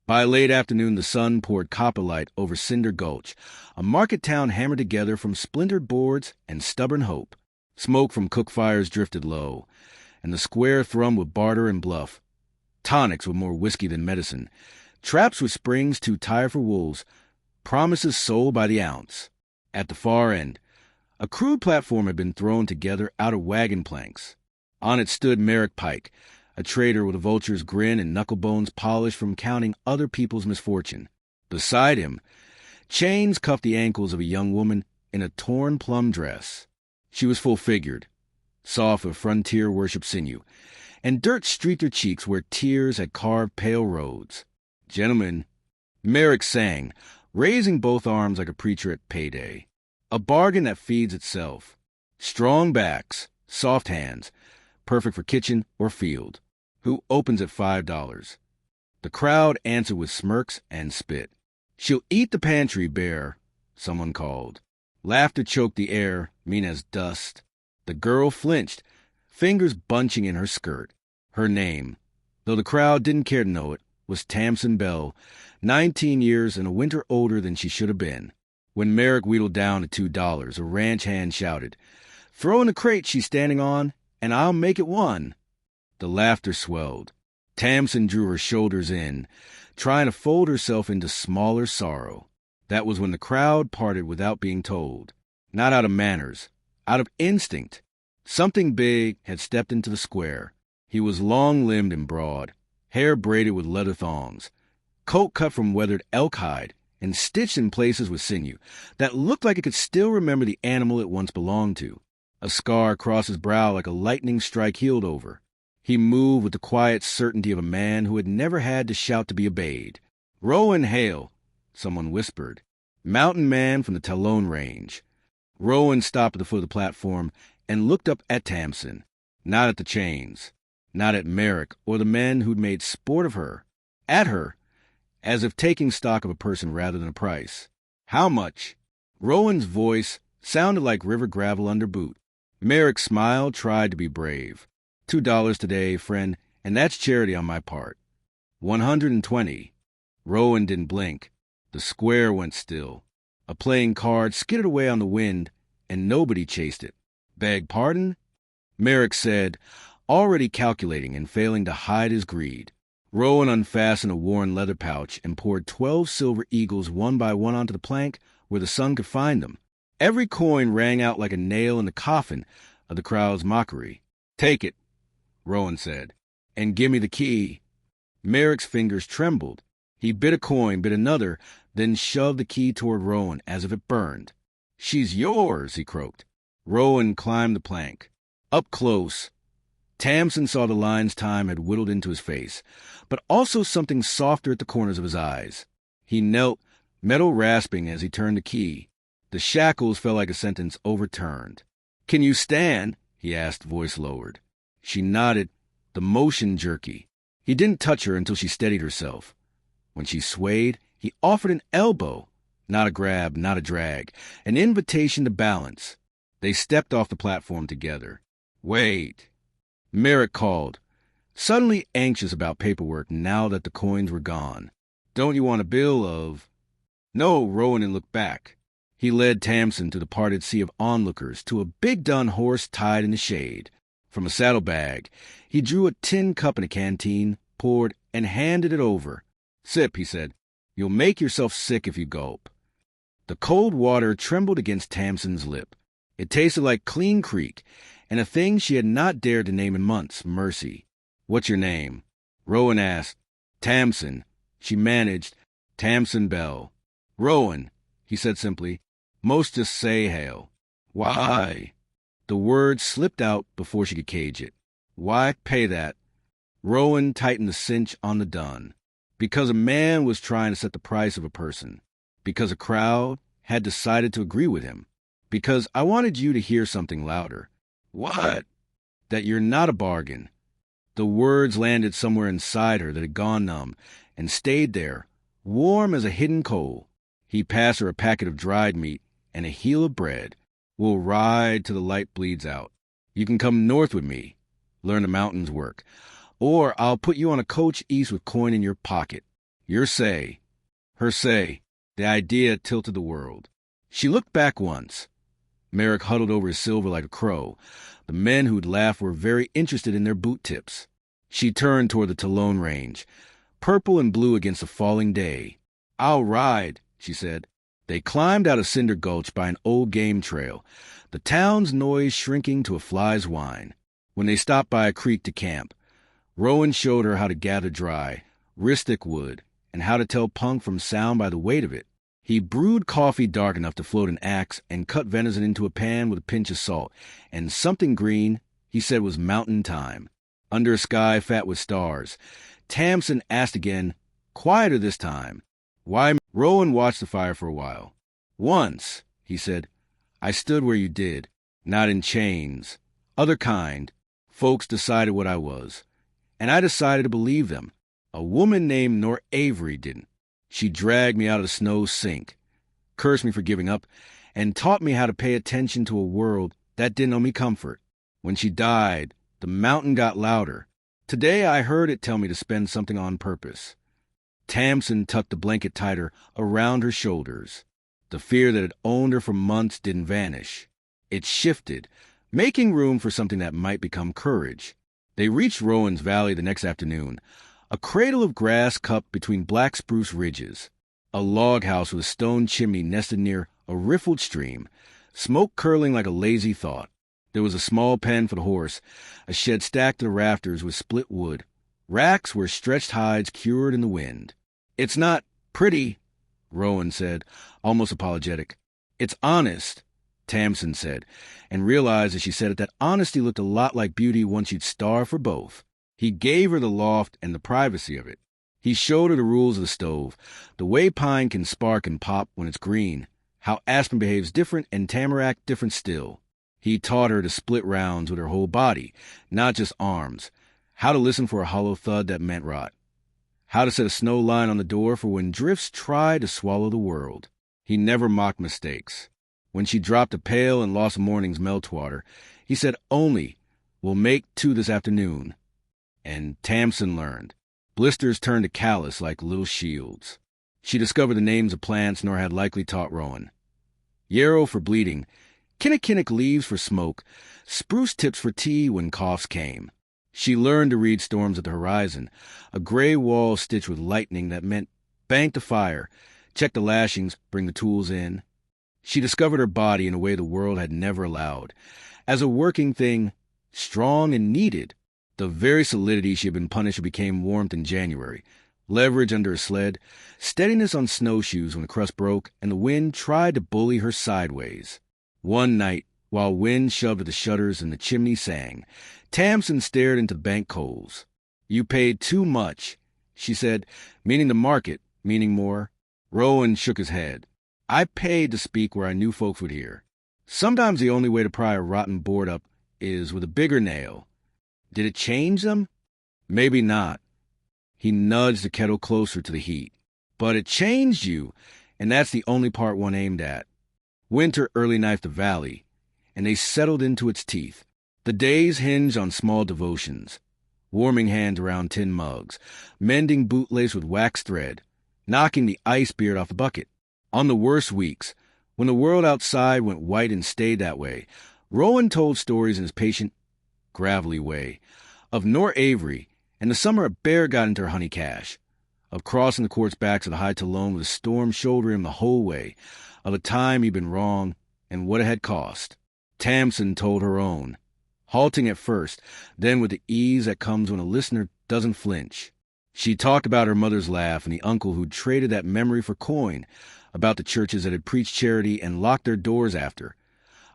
By late afternoon, the sun poured copper light over Cinder Gulch, a market town hammered together from splintered boards and stubborn hope. Smoke from cook fires drifted low, and the square thrummed with barter and bluff. Tonics with more whiskey than medicine, traps with springs too tired for wolves, promises sold by the ounce. At the far end, a crude platform had been thrown together out of wagon planks. On it stood Merrick Pike, a trader with a vulture's grin and knuckle bones polished from counting other people's misfortune. Beside him, chains cuffed the ankles of a young woman in a torn plum dress. She was full-figured, soft with frontier worship sinew, and dirt streaked her cheeks where tears had carved pale roads. "Gentlemen," Merrick sang, raising both arms like a preacher at payday. "A bargain that feeds itself. Strong backs, soft hands, perfect for kitchen or field. Who opens at $5? The crowd answered with smirks and spit. "She'll eat the pantry bare," someone called. Laughter choked the air, mean as dust. The girl flinched, fingers bunching in her skirt. Her name, though the crowd didn't care to know it, was Tamsin Bell, 19 years and a winter older than she should have been. When Merrick wheedled down to $2, a ranch hand shouted, "Throw in the crate she's standing on, and I'll make it one." The laughter swelled. Tamsin drew her shoulders in, trying to fold herself into smaller sorrow. That was when the crowd parted without being told. Not out of manners, out of instinct. Something big had stepped into the square. He was long-limbed and broad, hair braided with leather thongs, coat cut from weathered elk hide and stitched in places with sinew that looked like it could still remember the animal it once belonged to. A scar across his brow like a lightning strike healed over. He moved with the quiet certainty of a man who had never had to shout to be obeyed. "Rowan Hale," someone whispered. "Mountain man from the Talon Range." Rowan stopped at the foot of the platform and looked up at Tamsin, not at the chains, not at Merrick or the men who'd made sport of her, at her, as if taking stock of a person rather than a price. "How much?" Rowan's voice sounded like river gravel under boot. Merrick smiled, tried to be brave. $2 today, friend, and that's charity on my part." 120. Rowan didn't blink. The square went still. A playing card skidded away on the wind, and nobody chased it. "Beg pardon?" Merrick said, already calculating and failing to hide his greed. Rowan unfastened a worn leather pouch and poured 12 silver eagles one by one onto the plank where the sun could find them. Every coin rang out like a nail in the coffin of the crowd's mockery. "Take it," Rowan said, "and give me the key." Merrick's fingers trembled. He bit a coin, bit another, then shoved the key toward Rowan as if it burned. "She's yours," he croaked. Rowan climbed the plank. Up close, Tamsin saw the lines time had whittled into his face, but also something softer at the corners of his eyes. He knelt, metal rasping as he turned the key. The shackles felt like a sentence overturned. "Can you stand?" he asked, voice lowered. She nodded, the motion jerky. He didn't touch her until she steadied herself. When she swayed, he offered an elbow, not a grab, not a drag, an invitation to balance. They stepped off the platform together. "Wait," Merrick called, suddenly anxious about paperwork now that the coins were gone. "Don't you want a bill of—" "No," Rowan looked back. He led Tamsin to the parted sea of onlookers, to a big dun horse tied in the shade. From a saddlebag, he drew a tin cup in a canteen, poured, and handed it over. "Sip," he said. "You'll make yourself sick if you gulp." The cold water trembled against Tamsin's lip. It tasted like clean creek, and a thing she had not dared to name in months, mercy. "What's your name?" Rowan asked. "Tamsin." She managed, "Tamsin Bell." "Rowan," he said simply. "Most just say Hale." "Why?" The word slipped out before she could cage it. "Why pay that?" Rowan tightened the cinch on the dun. "Because a man was trying to set the price of a person. Because a crowd had decided to agree with him. Because I wanted you to hear something louder." "What?" "That you're not a bargain." The words landed somewhere inside her that had gone numb and stayed there, warm as a hidden coal. He passed her a packet of dried meat and a heel of bread. "We'll ride till the light bleeds out. You can come north with me, learn the mountains work. Or I'll put you on a coach east with coin in your pocket. Your say. Her say. The idea tilted the world. She looked back once. Merrick huddled over his silver like a crow. The men who'd laughed were very interested in their boot tips. She turned toward the Talone Range, purple and blue against the falling day. I'll ride, she said. They climbed out of Cinder Gulch by an old game trail, the town's noise shrinking to a fly's whine. When they stopped by a creek to camp, Rowan showed her how to gather dry, ristic wood, and how to tell punk from sound by the weight of it. He brewed coffee dark enough to float an axe and cut venison into a pan with a pinch of salt, and something green he said was mountain thyme. Under a sky fat with stars, Tamsin asked again, quieter this time. Why? Rowan watched the fire for a while. Once, he said, I stood where you did, not in chains. Other kind. Folks decided what I was. And I decided to believe them. A woman named Nor Avery didn't. She dragged me out of the snow sink, cursed me for giving up, and taught me how to pay attention to a world that didn't owe me comfort. When she died, the mountain got louder. Today I heard it tell me to spend something on purpose. Tamsin tucked the blanket tighter around her shoulders. The fear that had owned her for months didn't vanish. It shifted, making room for something that might become courage. They reached Rowan's Valley the next afternoon, a cradle of grass cupped between black spruce ridges, a log house with a stone chimney nested near a riffled stream, smoke curling like a lazy thought. There was a small pen for the horse, a shed stacked to the rafters with split wood, racks where stretched hides cured in the wind. It's not pretty, Rowan said, almost apologetic. It's honest, Tamsin said, and realized as she said it that honesty looked a lot like beauty once you'd starve for both. He gave her the loft and the privacy of it. He showed her the rules of the stove, the way pine can spark and pop when it's green, how aspen behaves different and tamarack different still. He taught her to split rounds with her whole body, not just arms, how to listen for a hollow thud that meant rot, how to set a snow line on the door for when drifts try to swallow the world. He never mocked mistakes. When she dropped a pail and lost a morning's meltwater, he said only, we'll make two this afternoon. And Tamsin learned. Blisters turned to callus like little shields. She discovered the names of plants Nor had likely taught Rowan. Yarrow for bleeding, kinnikinnick leaves for smoke, spruce tips for tea when coughs came. She learned to read storms at the horizon, a gray wall stitched with lightning that meant bank the fire, check the lashings, bring the tools in. She discovered her body in a way the world had never allowed, as a working thing, strong and needed. The very solidity she had been punished became warmth in January, leverage under a sled, steadiness on snowshoes when the crust broke and the wind tried to bully her sideways. One night, while wind shoved at the shutters and the chimney sang, Tamsin stared into the bank coals. You paid too much, she said, meaning the market, meaning more. Rowan shook his head. I paid to speak where I knew folks would hear. Sometimes the only way to pry a rotten board up is with a bigger nail. Did it change them? Maybe not. He nudged the kettle closer to the heat. But it changed you, and that's the only part one aimed at. Winter early knifed the valley, and they settled into its teeth. The days hinged on small devotions, warming hands around tin mugs, mending bootlace with wax thread, knocking the ice beard off the bucket. On the worst weeks, when the world outside went white and stayed that way, Rowan told stories in his patient, gravelly way, of Nor Avery and the summer a bear got into her honey cache, of crossing the quartz backs of the high Talone with a storm shouldering him the whole way, of the time he'd been wrong and what it had cost. Tamsin told her own, halting at first, then with the ease that comes when a listener doesn't flinch. She talked about her mother's laugh and the uncle who'd traded that memory for coin, about the churches that had preached charity and locked their doors after,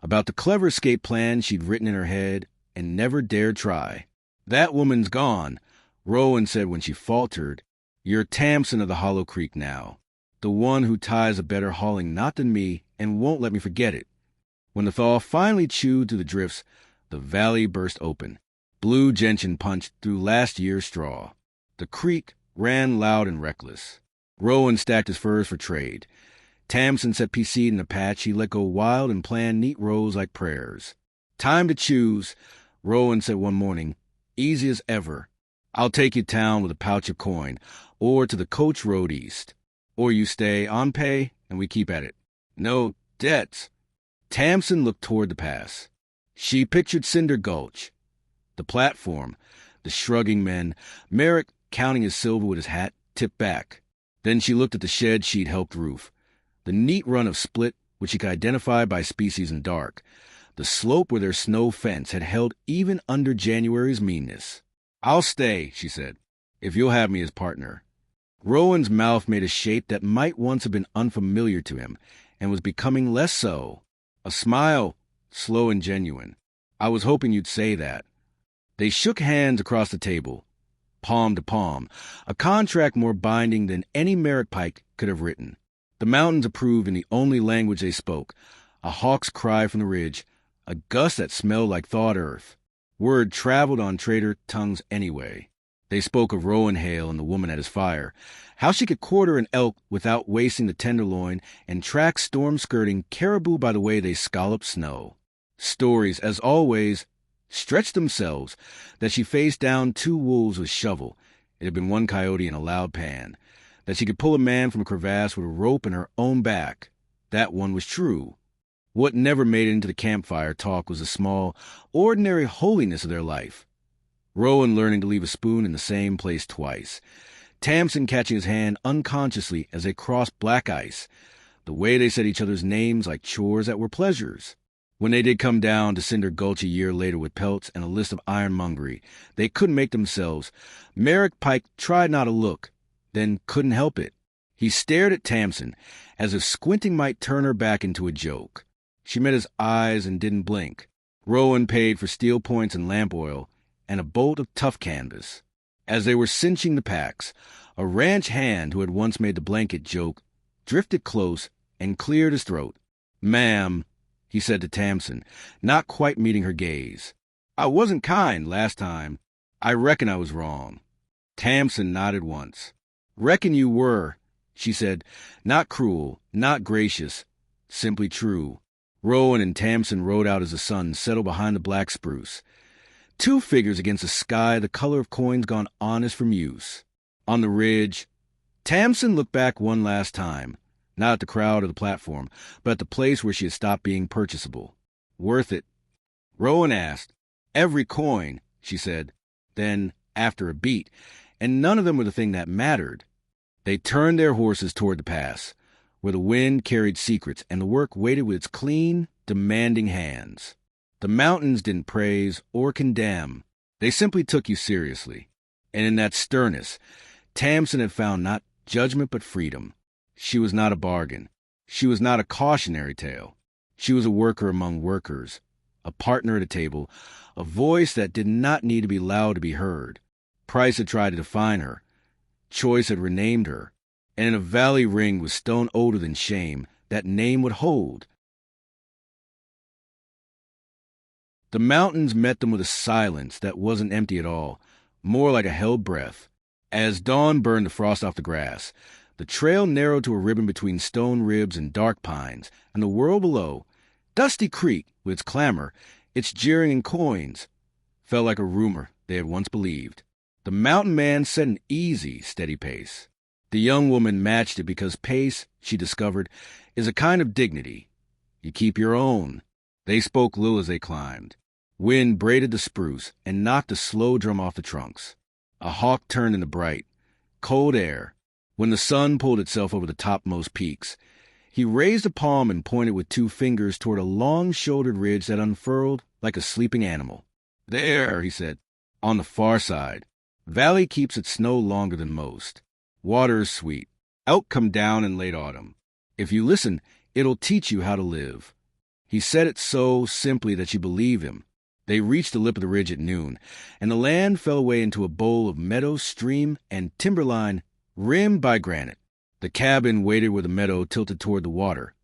about the clever escape plan she'd written in her head and never dared try. That woman's gone, Rowan said when she faltered. You're Tamsin of the Hollow Creek now, the one who ties a better hauling knot than me and won't let me forget it. When the thaw finally chewed through the drifts, the valley burst open. Blue gentian punched through last year's straw. The creek ran loud and reckless. Rowan stacked his furs for trade. Tamsin set PC'd in a patch he let go wild and planned neat rows like prayers. Time to choose, Rowan said one morning, easy as ever. I'll take you town with a pouch of coin, or to the coach road east. Or you stay on pay and we keep at it. No debts. Tamsin looked toward the pass. She pictured Cinder Gulch, the platform, the shrugging men, Merrick counting his silver with his hat tipped back. Then she looked at the shed she'd helped roof, the neat run of split which she could identify by species in dark, the slope where their snow fence had held even under January's meanness. "I'll stay," she said, "if you'll have me as partner." Rowan's mouth made a shape that might once have been unfamiliar to him and was becoming less so. A smile, slow and genuine. "I was hoping you'd say that." They shook hands across the table, palm to palm, a contract more binding than any Merrick Pike could have written. The mountains approved in the only language they spoke, a hawk's cry from the ridge, a gust that smelled like thawed earth. Word traveled on trader tongues anyway. They spoke of Rowan Hale and the woman at his fire, how she could quarter an elk without wasting the tenderloin and track storm-skirting caribou by the way they scalloped snow. Stories, as always, stretched themselves, that she faced down 2 wolves with shovel. It had been 1 coyote in a loud pan. That she could pull a man from a crevasse with a rope in her own back. That one was true. What never made it into the campfire talk was the small, ordinary holiness of their life. Rowan learning to leave a spoon in the same place twice. Tamsin catching his hand unconsciously as they crossed black ice. The way they said each other's names like chores that were pleasures. When they did come down to Cinder Gulch a year later with pelts and a list of ironmongery they couldn't make themselves, Merrick Pike tried not to look, then couldn't help it. He stared at Tamsin, as if squinting might turn her back into a joke. She met his eyes and didn't blink. Rowan paid for steel points and lamp oil, and a bolt of tough canvas. As they were cinching the packs, a ranch hand who had once made the blanket joke drifted close and cleared his throat. "Ma'am," he said to Tamsin, not quite meeting her gaze. "I wasn't kind last time. I reckon I was wrong." Tamsin nodded once. "Reckon you were," she said, not cruel, not gracious, simply true. Rowan and Tamsin rode out as the sun settled behind the black spruce. 2 figures against a sky the color of coins gone honest from use. On the ridge, Tamsin looked back one last time, not at the crowd or the platform, but at the place where she had stopped being purchasable. "Worth it?" Rowan asked. "Every coin," she said. Then, after a beat, and none of them were the thing that mattered, they turned their horses toward the pass, where the wind carried secrets and the work waited with its clean, demanding hands. The mountains didn't praise or condemn. They simply took you seriously. And in that sternness, Tamsin had found not judgment but freedom. She was not a bargain. She was not a cautionary tale. She was a worker among workers, a partner at a table, a voice that did not need to be loud to be heard. Price had tried to define her. Choice had renamed her. And in a valley ring with stone older than shame, that name would hold. The mountains met them with a silence that wasn't empty at all, more like a held breath. As dawn burned the frost off the grass, the trail narrowed to a ribbon between stone ribs and dark pines, and the world below, Dusty Creek, with its clamor, its jeering and coins, felt like a rumor they had once believed. The mountain man set an easy, steady pace. The young woman matched it because pace, she discovered, is a kind of dignity. You keep your own. They spoke little as they climbed. Wind braided the spruce and knocked the slow drum off the trunks. A hawk turned in the bright, cold air. When the sun pulled itself over the topmost peaks, he raised a palm and pointed with 2 fingers toward a long-shouldered ridge that unfurled like a sleeping animal. "There," he said, "on the far side. Valley keeps its snow longer than most. Water is sweet. Elk come down in late autumn. If you listen, it'll teach you how to live." He said it so simply that she believed him. They reached the lip of the ridge at noon, and the land fell away into a bowl of meadow, stream, and timberline rimmed by granite. The cabin waited where the meadow tilted toward the water,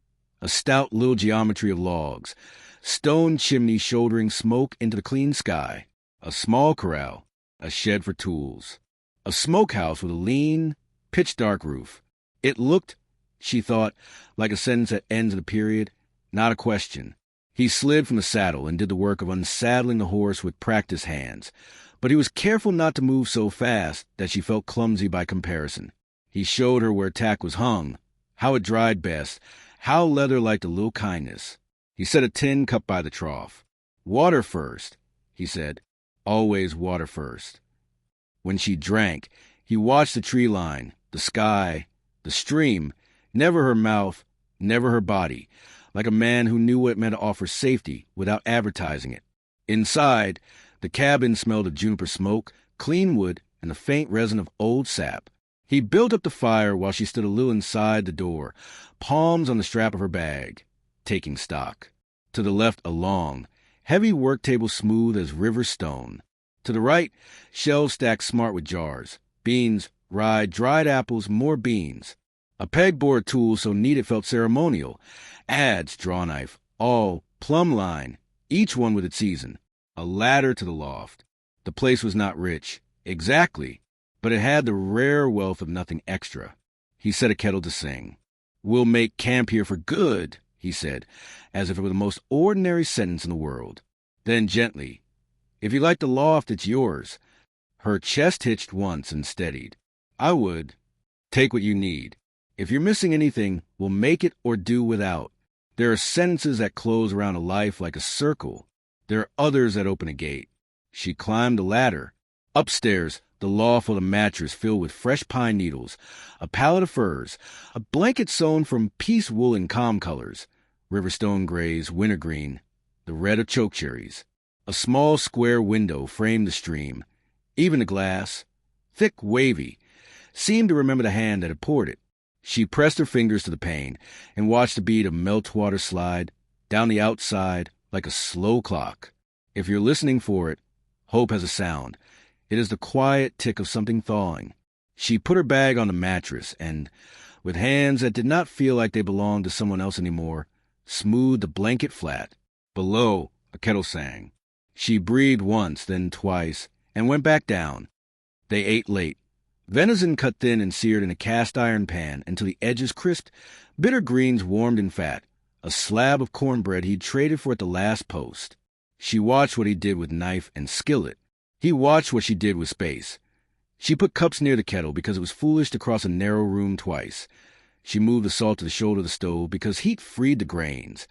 a stout little geometry of logs, stone chimney shouldering smoke into the clean sky, a small corral, a shed for tools, a smokehouse with a lean, pitch-dark roof. It looked, she thought, like a sentence that ends in a period, not a question. He slid from the saddle and did the work of unsaddling the horse with practiced hands, but he was careful not to move so fast that she felt clumsy by comparison. He showed her where tack was hung, how it dried best, how leather liked a little kindness. He set a tin cup by the trough. "Water first," he said. "Always water first." When she drank, he watched the tree line, the sky, the stream, never her mouth, never her body, like a man who knew what it meant to offer safety without advertising it. Inside, the cabin smelled of juniper smoke, clean wood, and the faint resin of old sap. He built up the fire while she stood a little inside the door, palms on the strap of her bag, taking stock. To the left, a long, heavy work table smooth as river stone. To the right, shelves stacked smart with jars, beans, rye, dried apples, more beans. A pegboard tool so neat it felt ceremonial. Adze, draw knife, awl, plumb line, each one with its season. A ladder to the loft. The place was not rich, exactly, but it had the rare wealth of nothing extra. He set a kettle to sing. "We'll make camp here for good," he said, as if it were the most ordinary sentence in the world. Then gently, "If you like the loft, it's yours." Her chest hitched once and steadied. "I would. Take what you need. If you're missing anything, we'll make it or do without. There are sentences that close around a life like a circle. There are others that open a gate." She climbed the ladder. Upstairs, the loft with a mattress filled with fresh pine needles, a pallet of furs, a blanket sewn from piece wool in calm colors, riverstone grays, wintergreen, the red of chokecherries. A small square window framed the stream. Even the glass, thick, wavy, seemed to remember the hand that had poured it. She pressed her fingers to the pane and watched the bead of meltwater slide down the outside like a slow clock. If you're listening for it, hope has a sound. It is the quiet tick of something thawing. She put her bag on the mattress and, with hands that did not feel like they belonged to someone else anymore, smoothed the blanket flat. Below, a kettle sang. She breathed once, then twice, and went back down. They ate late. Venison cut thin and seared in a cast-iron pan until the edges crisped, bitter greens warmed in fat, a slab of cornbread he'd traded for at the last post. She watched what he did with knife and skillet. He watched what she did with space. She put cups near the kettle because it was foolish to cross a narrow room twice. She moved the salt to the shoulder of the stove because heat freed the grains.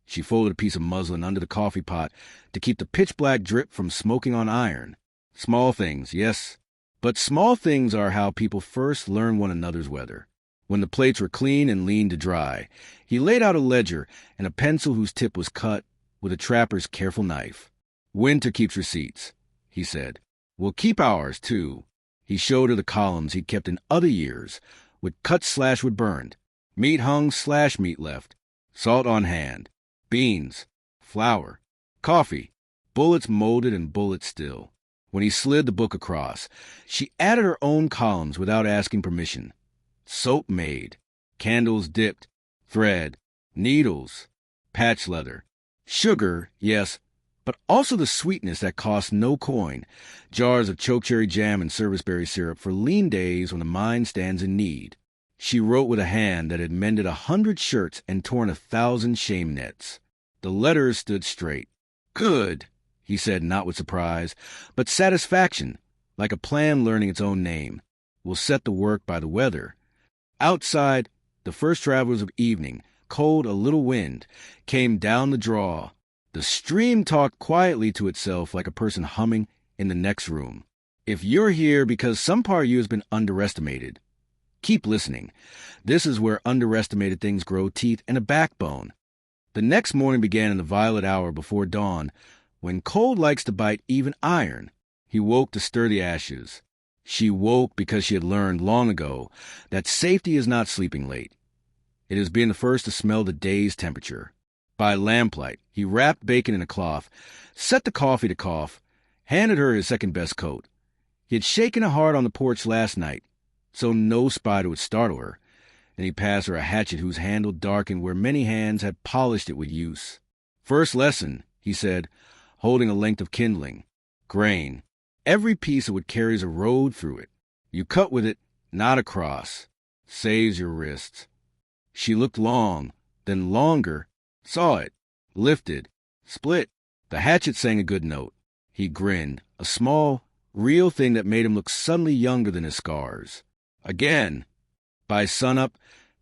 She folded a piece of muslin under the coffee pot to keep the pitch-black drip from smoking on iron. Small things, yes. But small things are how people first learn one another's weather. When the plates were clean and lean to dry, he laid out a ledger and a pencil whose tip was cut with a trapper's careful knife. "Winter keeps receipts," he said. "We'll keep ours, too." He showed her the columns he'd kept in other years, with cut slashwood burned, meat hung slash meat left, salt on hand, beans, flour, coffee, bullets molded and bullets still. When he slid the book across, she added her own columns without asking permission. Soap made, candles dipped, thread, needles, patch leather, sugar, yes, but also the sweetness that cost no coin, jars of chokecherry jam and serviceberry syrup for lean days when the mind stands in need. She wrote with a hand that had mended 100 shirts and torn 1,000 shame nets. The letters stood straight. "Good," he said, not with surprise, but satisfaction, like a plan learning its own name. "We'll set the work by the weather." Outside, the first travelers of evening, cold, a little wind, came down the draw. The stream talked quietly to itself like a person humming in the next room. If you're here because some part of you has been underestimated, keep listening. This is where underestimated things grow teeth and a backbone. The next morning began in the violet hour before dawn, when cold likes to bite even iron. He woke to stir the ashes. She woke because she had learned long ago that safety is not sleeping late. It is being the first to smell the day's temperature. By lamplight, he wrapped bacon in a cloth, set the coffee to cough, handed her his second-best coat. He had shaken it hard on the porch last night, so no spider would startle her. Then he passed her a hatchet whose handle darkened where many hands had polished it with use. "First lesson," he said, holding a length of kindling. "Grain. Every piece of it carries a road through it. You cut with it, not across. Saves your wrists." She looked long, then longer, saw it. lifted, split. The hatchet sang a good note. He grinned, a small, real thing that made him look suddenly younger than his scars. Again. By sunup,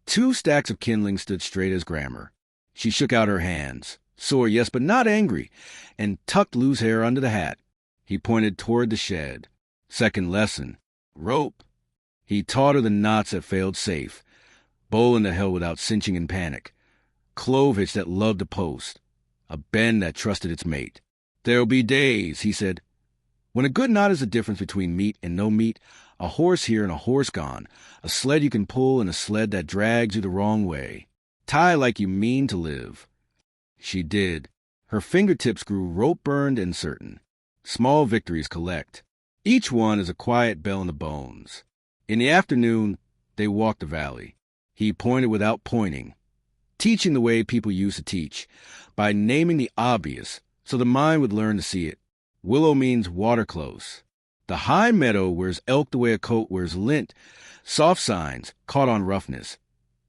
2 stacks of kindling stood straight as grammar. She shook out her hands, sore, yes, but not angry, and tucked loose hair under the hat. He pointed toward the shed. Second lesson. Rope. He taught her the knots that failed safe. Bowline to hell without cinching in panic. Clove hitch that loved a post. A bend that trusted its mate. There'll be days, he said, when a good knot is the difference between meat and no meat, a horse here and a horse gone, a sled you can pull and a sled that drags you the wrong way. Tie like you mean to live. She did. Her fingertips grew rope-burned and certain. Small victories collect. Each one is a quiet bell in the bones. In the afternoon, they walked the valley. He pointed without pointing, teaching the way people used to teach, by naming the obvious so the mind would learn to see it. Willow means water close. The high meadow wears elk the way a coat wears lint. Soft signs caught on roughness,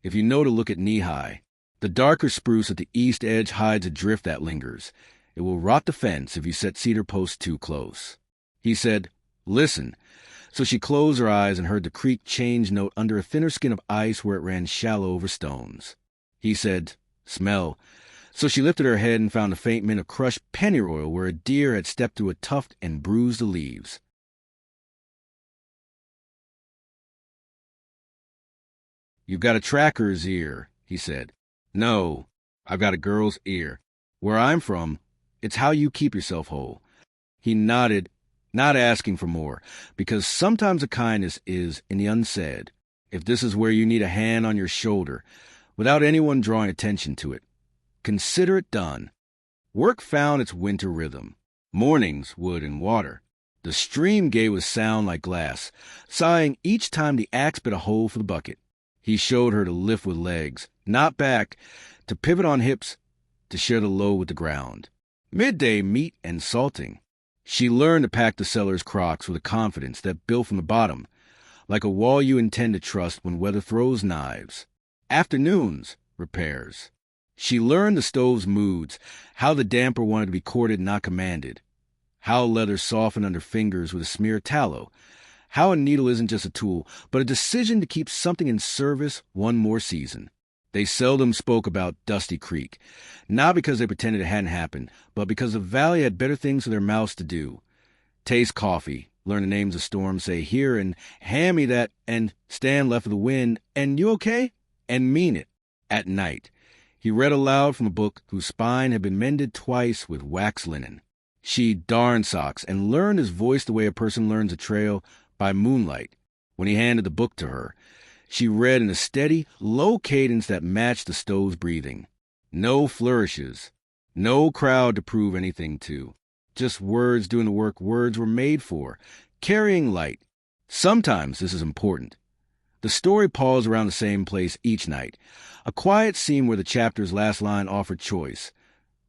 if you know to look at knee-high. The darker spruce at the east edge hides a drift that lingers. It will rot the fence if you set cedar posts too close. He said, listen. So she closed her eyes and heard the creek change note under a thinner skin of ice where it ran shallow over stones. He said, smell. So she lifted her head and found a faint mint of crushed pennyroyal where a deer had stepped through a tuft and bruised the leaves. You've got a tracker's ear, he said. No, I've got a girl's ear. Where I'm from, it's how you keep yourself whole. He nodded, not asking for more, because sometimes a kindness is in the unsaid. If this is where you need a hand on your shoulder, without anyone drawing attention to it, consider it done. Work found its winter rhythm. Mornings, wood and water. The stream gave a sound like glass, sighing each time the axe bit a hole for the bucket. He showed her to lift with legs, not back, to pivot on hips, to share the load with the ground. Midday meat and salting. She learned to pack the cellar's crocks with a confidence that built from the bottom, like a wall you intend to trust when weather throws knives. Afternoons, repairs. She learned the stove's moods, how the damper wanted to be courted, not commanded, how leather softened under fingers with a smear of tallow, how a needle isn't just a tool, but a decision to keep something in service one more season. They seldom spoke about Dusty Creek, not because they pretended it hadn't happened, but because the valley had better things for their mouths to do. Taste coffee, learn the names of storms, say here and hand me that, and stand left of the wind, and you okay? And mean it. At night. He read aloud from a book whose spine had been mended twice with wax linen. She darned socks and learned his voice the way a person learns a trail, by moonlight. When he handed the book to her, she read in a steady, low cadence that matched the stove's breathing. No flourishes. No crowd to prove anything to. Just words doing the work words were made for, carrying light. Sometimes this is important. The story paused around the same place each night, a quiet scene where the chapter's last line offered choice.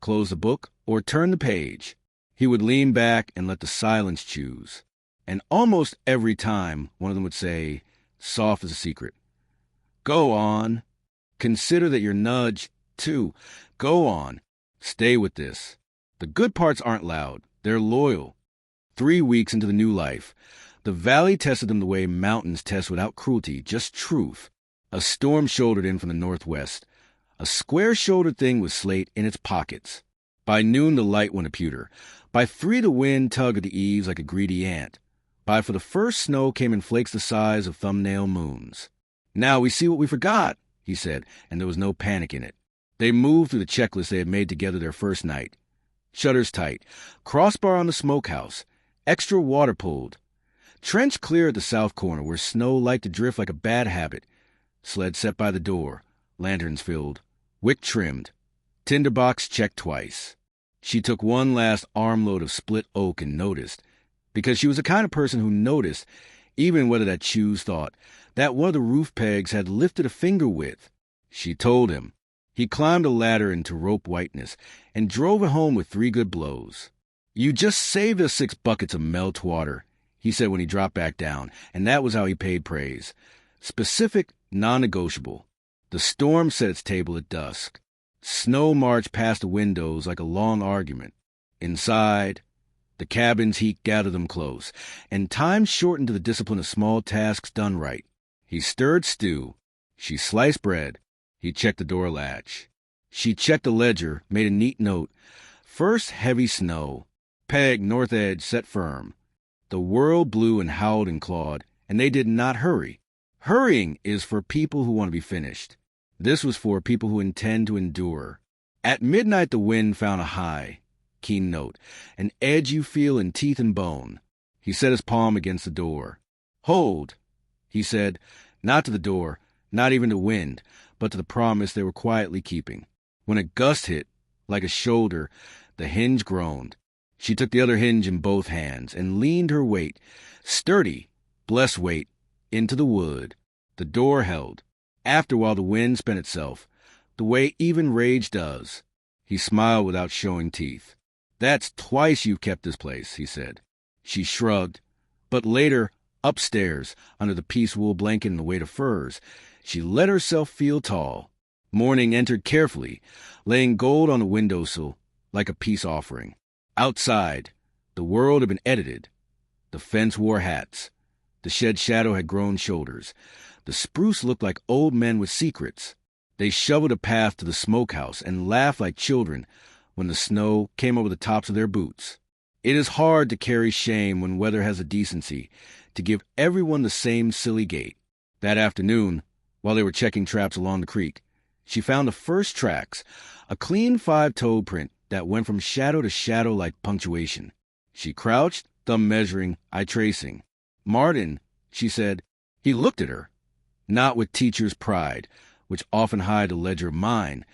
Close the book or turn the page. He would lean back and let the silence choose. And almost every time, one of them would say, soft as a secret, go on. Consider that your nudge, too. Go on. Stay with this. The good parts aren't loud. They're loyal. 3 weeks into the new life, the valley tested them the way mountains test without cruelty, just truth. A storm shouldered in from the northwest, a square-shouldered thing with slate in its pockets. By noon, the light went a pewter. By 3, the wind tugged at the eaves like a greedy ant. By 4, the first snow came in flakes the size of thumbnail moons. Now we see what we forgot, he said, and there was no panic in it. They moved through the checklist they had made together their first night. Shutters tight, crossbar on the smokehouse, extra water pulled. Trench clear at the south corner where snow liked to drift like a bad habit. Sled set by the door, lanterns filled, wick trimmed, tinderbox checked twice. She took one last armload of split oak and noticed, because she was the kind of person who noticed, even whether that shoes thought, that one of the roof pegs had lifted a finger width. She told him. He climbed a ladder into rope whiteness and drove it home with 3 good blows. You just saved us 6 buckets of melt water, he said when he dropped back down, and that was how he paid praise. Specific, non-negotiable. The storm set its table at dusk. Snow marched past the windows like a long argument. Inside, the cabin's heat gathered them close, and time shortened to the discipline of small tasks done right. He stirred stew. She sliced bread. He checked the door latch. She checked the ledger, made a neat note. First heavy snow. Peg, north edge, set firm. The world blew and howled and clawed, and they did not hurry. Hurrying is for people who want to be finished. This was for people who intend to endure. At midnight the wind found a high, keen note, an edge you feel in teeth and bone. He set his palm against the door. "Hold," he said, not to the door, not even to wind, but to the promise they were quietly keeping. When a gust hit, like a shoulder, the hinge groaned. She took the other hinge in both hands and leaned her weight, sturdy, blessed weight, into the wood. The door held. After a while the wind spent itself, the way even rage does. He smiled without showing teeth. "That's twice you've kept this place," he said. She shrugged. But later, upstairs, under the piece wool blanket and the weight of furs, she let herself feel tall. Morning entered carefully, laying gold on the windowsill like a peace offering. Outside, the world had been edited. The fence wore hats. The shed shadow had grown shoulders. The spruce looked like old men with secrets. They shoveled a path to the smokehouse and laughed like children when the snow came over the tops of their boots. It is hard to carry shame when weather has the decency to give everyone the same silly gait. That afternoon, while they were checking traps along the creek, she found the first tracks, a clean 5-toe print that went from shadow to shadow like punctuation. She crouched, thumb measuring, eye tracing. "Martin," she said. He looked at her, not with teacher's pride, which often hide a ledger of mine,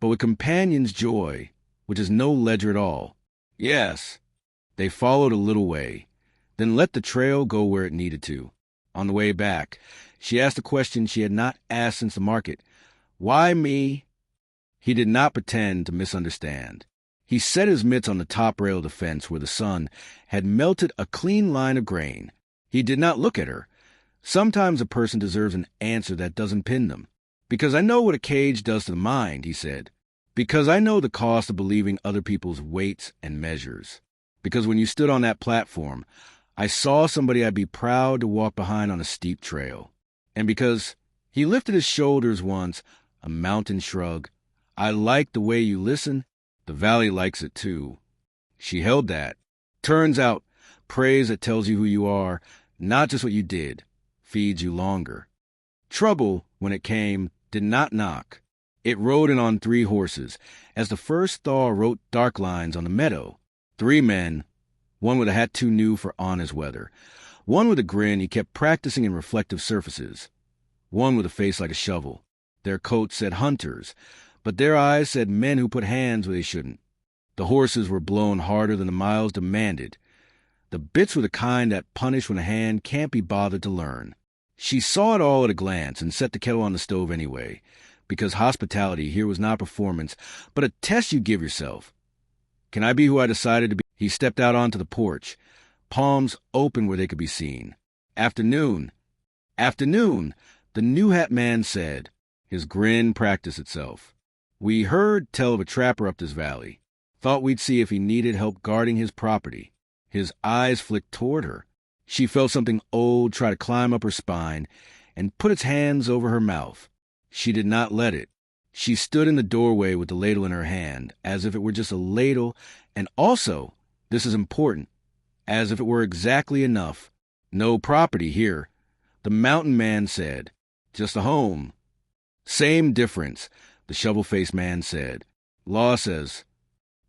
but with companion's joy, which is no ledger at all. "Yes." They followed a little way, then let the trail go where it needed to. On the way back, she asked a question she had not asked since the market. "Why me?" He did not pretend to misunderstand. He set his mitts on the top rail of the fence where the sun had melted a clean line of grain. He did not look at her. Sometimes a person deserves an answer that doesn't pin them. "Because I know what a cage does to the mind," he said. "Because I know the cost of believing other people's weights and measures. Because when you stood on that platform, I saw somebody I'd be proud to walk behind on a steep trail. And because," he lifted his shoulders once, a mountain shrug, "I like the way you listen. The valley likes it too." She held that. Turns out, praise that tells you who you are, not just what you did, feeds you longer. Trouble, when it came, did not knock. It rode in on 3 horses, as the first thaw wrote dark lines on the meadow. 3 men, one with a hat too new for honest weather, one with a grin he kept practicing in reflective surfaces, one with a face like a shovel. Their coats said hunters, but their eyes said men who put hands where they shouldn't. The horses were blown harder than the miles demanded. The bits were the kind that punish when a hand can't be bothered to learn. She saw it all at a glance and set the kettle on the stove anyway, because hospitality here was not performance, but a test you give yourself. "Can I be who I decided to be?" He stepped out onto the porch, palms open where they could be seen. "Afternoon." "Afternoon," the new hat man said. His grin practiced itself. "We heard tell of a trapper up this valley. Thought we'd see if he needed help guarding his property." His eyes flicked toward her. She felt something old try to climb up her spine and put its hands over her mouth. She did not let it. She stood in the doorway with the ladle in her hand, as if it were just a ladle, and also, this is important, as if it were exactly enough. "No property here," the mountain man said. "Just a home." "Same difference," the shovel-faced man said. "Law says."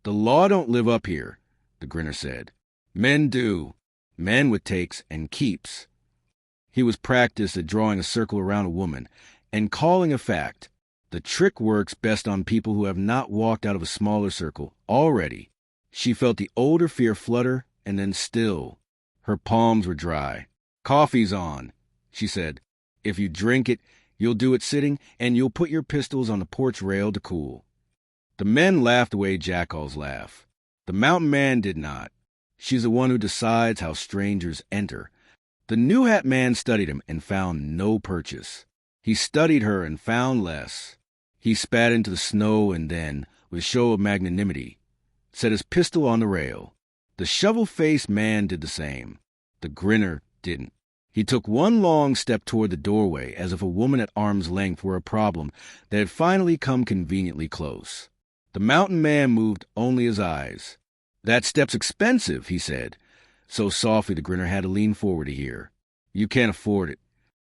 "The law don't live up here," the grinner said. "Men do. Men with takes and keeps." He was practiced at drawing a circle around a woman and calling a fact. The trick works best on people who have not walked out of a smaller circle already. She felt the older fear flutter and then still. Her palms were dry. "Coffee's on," she said. "If you drink it, you'll do it sitting, and you'll put your pistols on the porch rail to cool." The men laughed away jackals laugh. The mountain man did not. She's the one who decides how strangers enter. The new hat man studied him and found no purchase. He studied her and found less. He spat into the snow and then, with a show of magnanimity, set his pistol on the rail. The shovel-faced man did the same. The grinner didn't. He took one long step toward the doorway, as if a woman at arm's length were a problem that had finally come conveniently close. The mountain man moved only his eyes. "That step's expensive," he said, so softly the grinner had to lean forward to hear. "You can't afford it."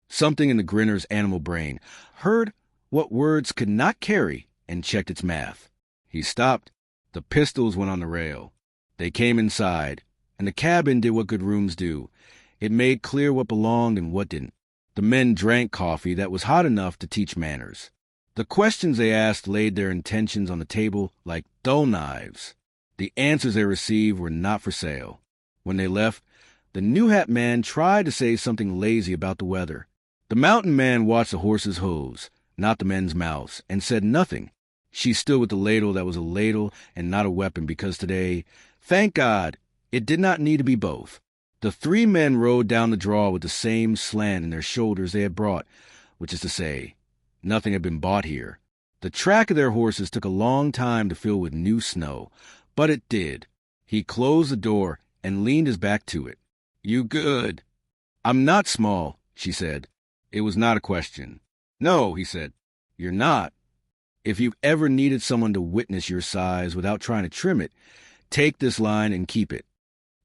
Something in the grinner's animal brain heard what words could not carry and checked its math. He stopped. The pistols went on the rail. They came inside, and the cabin did what good rooms do. It made clear what belonged and what didn't. The men drank coffee that was hot enough to teach manners. The questions they asked laid their intentions on the table like dull knives. The answers they received were not for sale. When they left, the new hat man tried to say something lazy about the weather. The mountain man watched the horses' hooves, not the men's mouths, and said nothing. She stood with the ladle that was a ladle and not a weapon, because today, thank God, it did not need to be both. The three men rode down the draw with the same slant in their shoulders they had brought, which is to say, nothing had been bought here. The track of their horses took a long time to fill with new snow, but it did. He closed the door and leaned his back to it. "You good?" "I'm not small," she said. It was not a question. "No," he said, "you're not. If you've ever needed someone to witness your size without trying to trim it, take this line and keep it.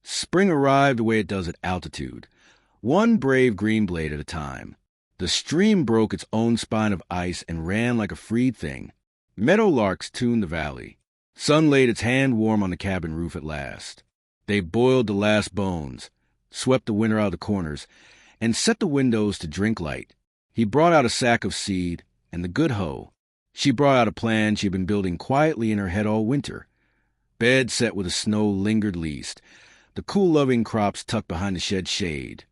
Spring arrived the way it does at altitude, one brave green blade at a time. The stream broke its own spine of ice and ran like a freed thing. Meadowlarks tuned the valley. Sun laid its hand warm on the cabin roof at last. They boiled the last bones, swept the winter out of the corners, and set the windows to drink light. He brought out a sack of seed and the good hoe. She brought out a plan she had been building quietly in her head all winter. Bed set where the snow lingered least, the cool-loving crops tucked behind the shed shade,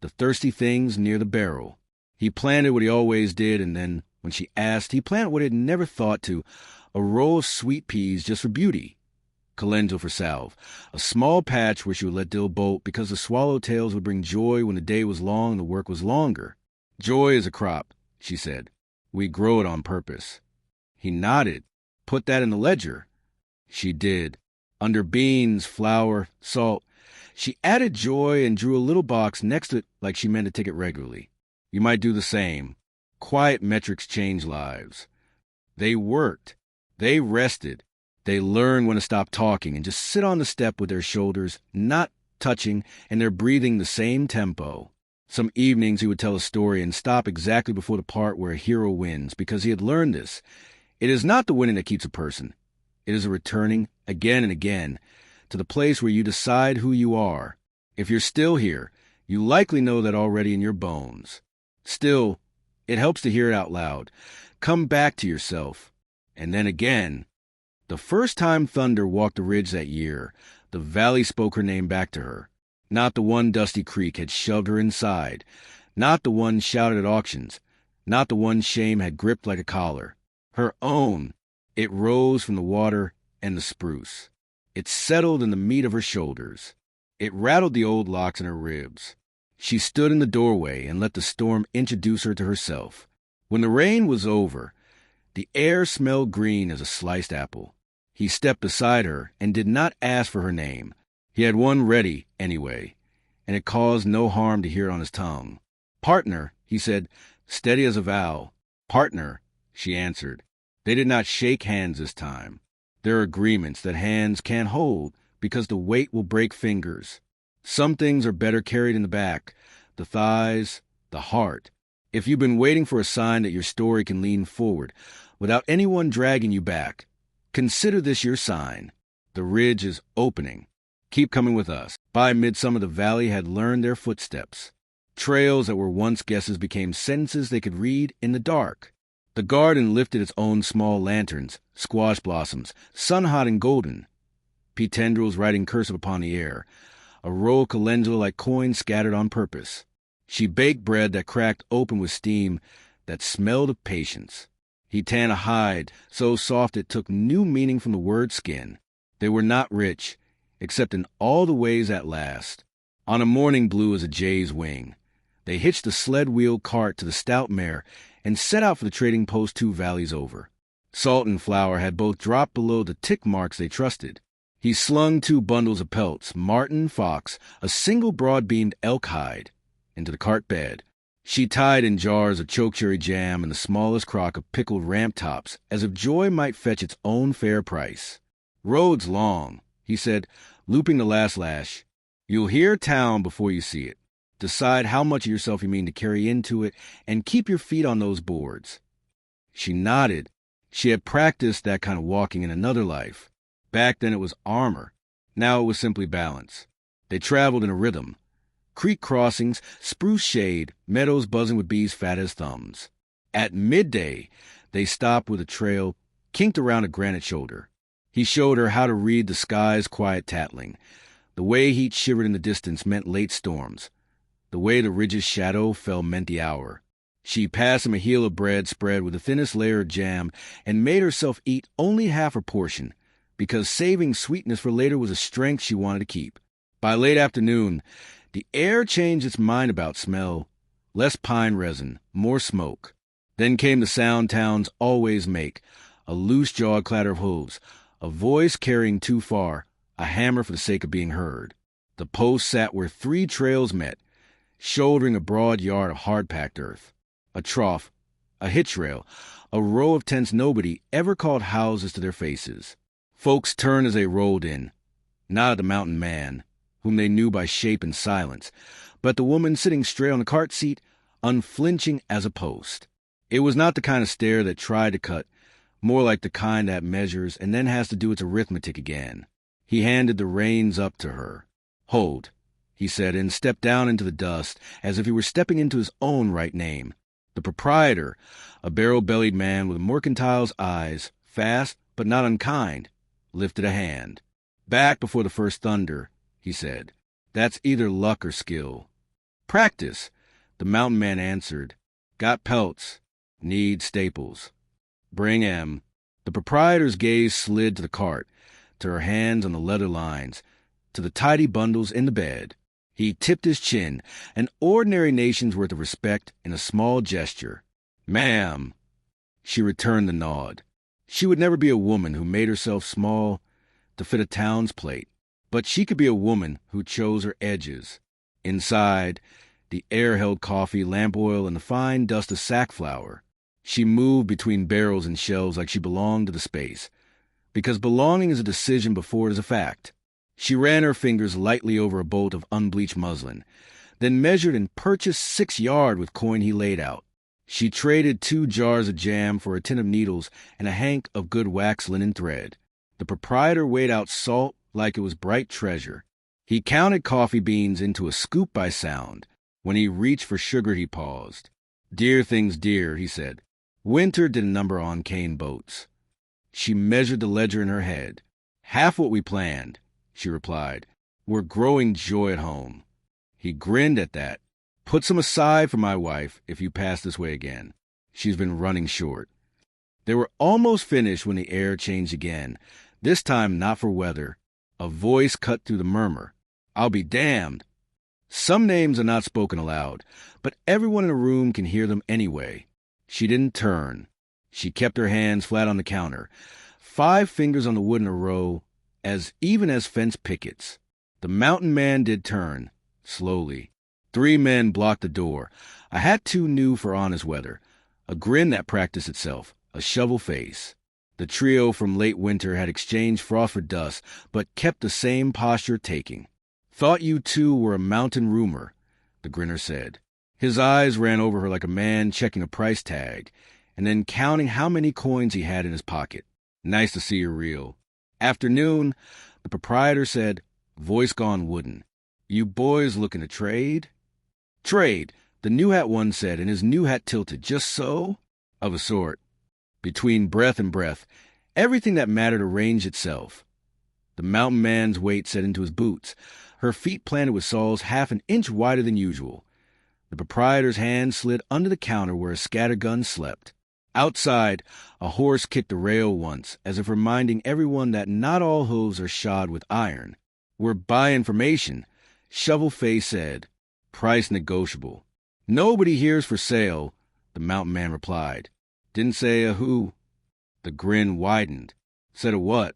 the thirsty things near the barrel. He planted what he always did, and then, when she asked, he planted what he had never thought to, a row of sweet peas just for beauty, calendula for salve, a small patch where she would let Dill bolt because the swallowtails would bring joy when the day was long and the work was longer. "Joy is a crop," she said. "We grow it on purpose." He nodded. "Put that in the ledger." She did. Under beans, flour, salt, she added joy and drew a little box next to it like she meant to take it regularly. You might do the same. Quiet metrics change lives. They worked. They rested. They learned when to stop talking and just sit on the step with their shoulders not touching and their breathing the same tempo. Some evenings he would tell a story and stop exactly before the part where a hero wins, because he had learned this. It is not the winning that keeps a person. It is a returning, again and again, to the place where you decide who you are. If you're still here, you likely know that already in your bones. Still, it helps to hear it out loud. Come back to yourself. And then again. The first time thunder walked the ridge that year, the valley spoke her name back to her. Not the one Dusty Creek had shoved her inside. Not the one shouted at auctions. Not the one shame had gripped like a collar. Her own. It rose from the water and the spruce. It settled in the meat of her shoulders. It rattled the old locks in her ribs. She stood in the doorway and let the storm introduce her to herself. When the rain was over, the air smelled green as a sliced apple. He stepped beside her and did not ask for her name. He had one ready, anyway, and it caused no harm to hear it on his tongue. "Partner," he said, steady as a vow. "Partner," she answered. They did not shake hands this time. There are agreements that hands can't hold because the weight will break fingers. Some things are better carried in the back, the thighs, the heart. If you've been waiting for a sign that your story can lean forward without anyone dragging you back, consider this your sign. The ridge is opening. Keep coming with us. By midsummer, the valley had learned their footsteps. Trails that were once guesses became sentences they could read in the dark. The garden lifted its own small lanterns, squash blossoms, sun-hot and golden, pea tendrils writing cursive upon the air, a row of calendula like coins scattered on purpose. She baked bread that cracked open with steam that smelled of patience. He tanned a hide so soft it took new meaning from the word skin. They were not rich, except in all the ways at last. On a morning blue as a jay's wing, they hitched a sled-wheel cart to the stout mare and set out for the trading post 2 valleys over. Salt and flour had both dropped below the tick marks they trusted. He slung 2 bundles of pelts, marten, fox, a single broad-beamed elk hide, into the cart bed. She tied in jars of chokecherry jam and the smallest crock of pickled ramp tops, as if joy might fetch its own fair price. "Road's long," he said, looping the last lash. "You'll hear town before you see it. Decide how much of yourself you mean to carry into it, and keep your feet on those boards." She nodded. She had practiced that kind of walking in another life. Back then it was armor. Now it was simply balance. They traveled in a rhythm. Creek crossings, spruce shade, meadows buzzing with bees fat as thumbs. At midday, they stopped with a trail kinked around a granite shoulder. He showed her how to read the sky's quiet tattling. The way heat shivered in the distance meant late storms. The way the ridge's shadow fell meant the hour. She passed him a heel of bread spread with the thinnest layer of jam and made herself eat only half her portion, because saving sweetness for later was a strength she wanted to keep. By late afternoon, the air changed its mind about smell. Less pine resin, more smoke. Then came the sound towns always make, a loose-jawed clatter of hooves, a voice carrying too far, a hammer for the sake of being heard. The post sat where 3 trails met, shouldering a broad yard of hard-packed earth. A trough, a hitch rail, a row of tents nobody ever called houses to their faces. Folks turned as they rolled in, not at the mountain man, whom they knew by shape and silence, but the woman sitting straight on the cart seat, unflinching as a post. It was not the kind of stare that tried to cut, more like the kind that measures and then has to do its arithmetic again. He handed the reins up to her. "Hold," he said, and stepped down into the dust as if he were stepping into his own right name. The proprietor, a barrel-bellied man with mercantile's eyes, fast but not unkind, lifted a hand. "Back before the first thunder," he said. "That's either luck or skill." "Practice," the mountain man answered. "Got pelts. Need staples." "Bring 'em." The proprietor's gaze slid to the cart, to her hands on the leather lines, to the tidy bundles in the bed. He tipped his chin, an ordinary nation's worth of respect in a small gesture. "Ma'am." She returned the nod. She would never be a woman who made herself small to fit a town's plate, but she could be a woman who chose her edges. Inside, the air held coffee, lamp oil, and the fine dust of sackflower. She moved between barrels and shelves like she belonged to the space, because belonging is a decision before it is a fact. She ran her fingers lightly over a bolt of unbleached muslin, then measured and purchased 6 yards with coin he laid out. She traded 2 jars of jam for a tin of needles and a hank of good wax linen thread. The proprietor weighed out salt like it was bright treasure. He counted coffee beans into a scoop by sound. When he reached for sugar, he paused. "Dear things dear," he said. "Winter did a number on cane boats." She measured the ledger in her head. "Half what we planned," she replied. "We're growing joy at home." He grinned at that. "Put some aside for my wife if you pass this way again. She's been running short." They were almost finished when the air changed again, this time not for weather. A voice cut through the murmur. "I'll be damned." Some names are not spoken aloud, but everyone in the room can hear them anyway. She didn't turn. She kept her hands flat on the counter, 5 fingers on the wood in a row, as even as fence pickets. The mountain man did turn, slowly. 3 men blocked the door, a hat too new for honest weather, a grin that practiced itself, a shovel face. The trio from late winter had exchanged frost for dust, but kept the same posture taking. "Thought you two were a mountain rumor," the grinner said. His eyes ran over her like a man checking a price tag, and then counting how many coins he had in his pocket. "Nice to see you're real." "Afternoon," the proprietor said, voice gone wooden. "You boys looking to trade?" "Trade," the new hat one said, and his new hat tilted. "Just so?" "Of a sort." Between breath and breath, everything that mattered arranged itself. The mountain man's weight set into his boots, her feet planted with soles half an inch wider than usual. The proprietor's hand slid under the counter where a scattergun slept. Outside, a horse kicked the rail once, as if reminding everyone that not all hooves are shod with iron. "We're by information," Shovel Face said. "Price negotiable." "Nobody here's for sale," the mountain man replied. "Didn't say a who." The grin widened. Said a what?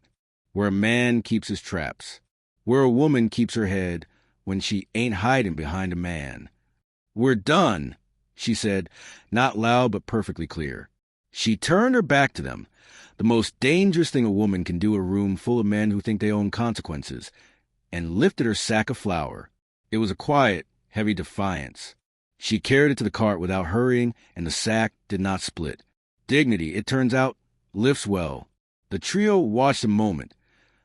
Where a man keeps his traps. Where a woman keeps her head when she ain't hiding behind a man. We're done, she said, not loud but perfectly clear. She turned her back to them. The most dangerous thing a woman can do in a room full of men who think they own consequences, and lifted her sack of flour. It was a quiet, heavy defiance. She carried it to the cart without hurrying, and the sack did not split. Dignity, it turns out, lifts well. The trio watched a moment,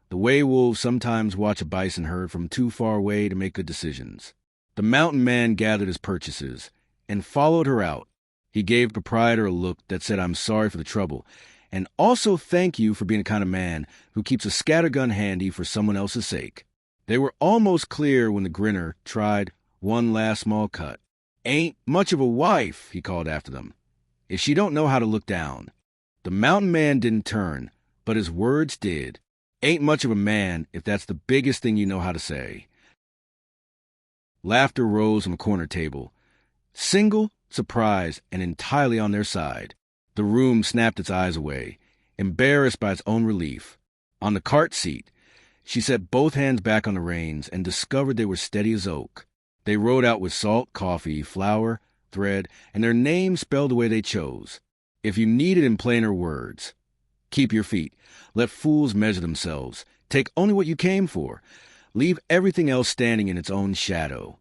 the way wolves sometimes watch a bison herd from too far away to make good decisions. The mountain man gathered his purchases and followed her out. He gave the proprietor a look that said, "I'm sorry for the trouble, and also thank you for being the kind of man who keeps a scattergun handy for someone else's sake." They were almost clear when the grinner tried one last small cut. "Ain't much of a wife," he called after them, "if she don't know how to look down." The mountain man didn't turn, but his words did. Ain't much of a man if that's the biggest thing you know how to say. Laughter rose from the corner table. Single, surprised, and entirely on their side. The room snapped its eyes away, embarrassed by its own relief. On the cart seat, she set both hands back on the reins and discovered they were steady as oak. They rode out with salt, coffee, flour, thread, and their names spelled the way they chose. If you need it in plainer words, keep your feet. Let fools measure themselves. Take only what you came for. Leave everything else standing in its own shadow.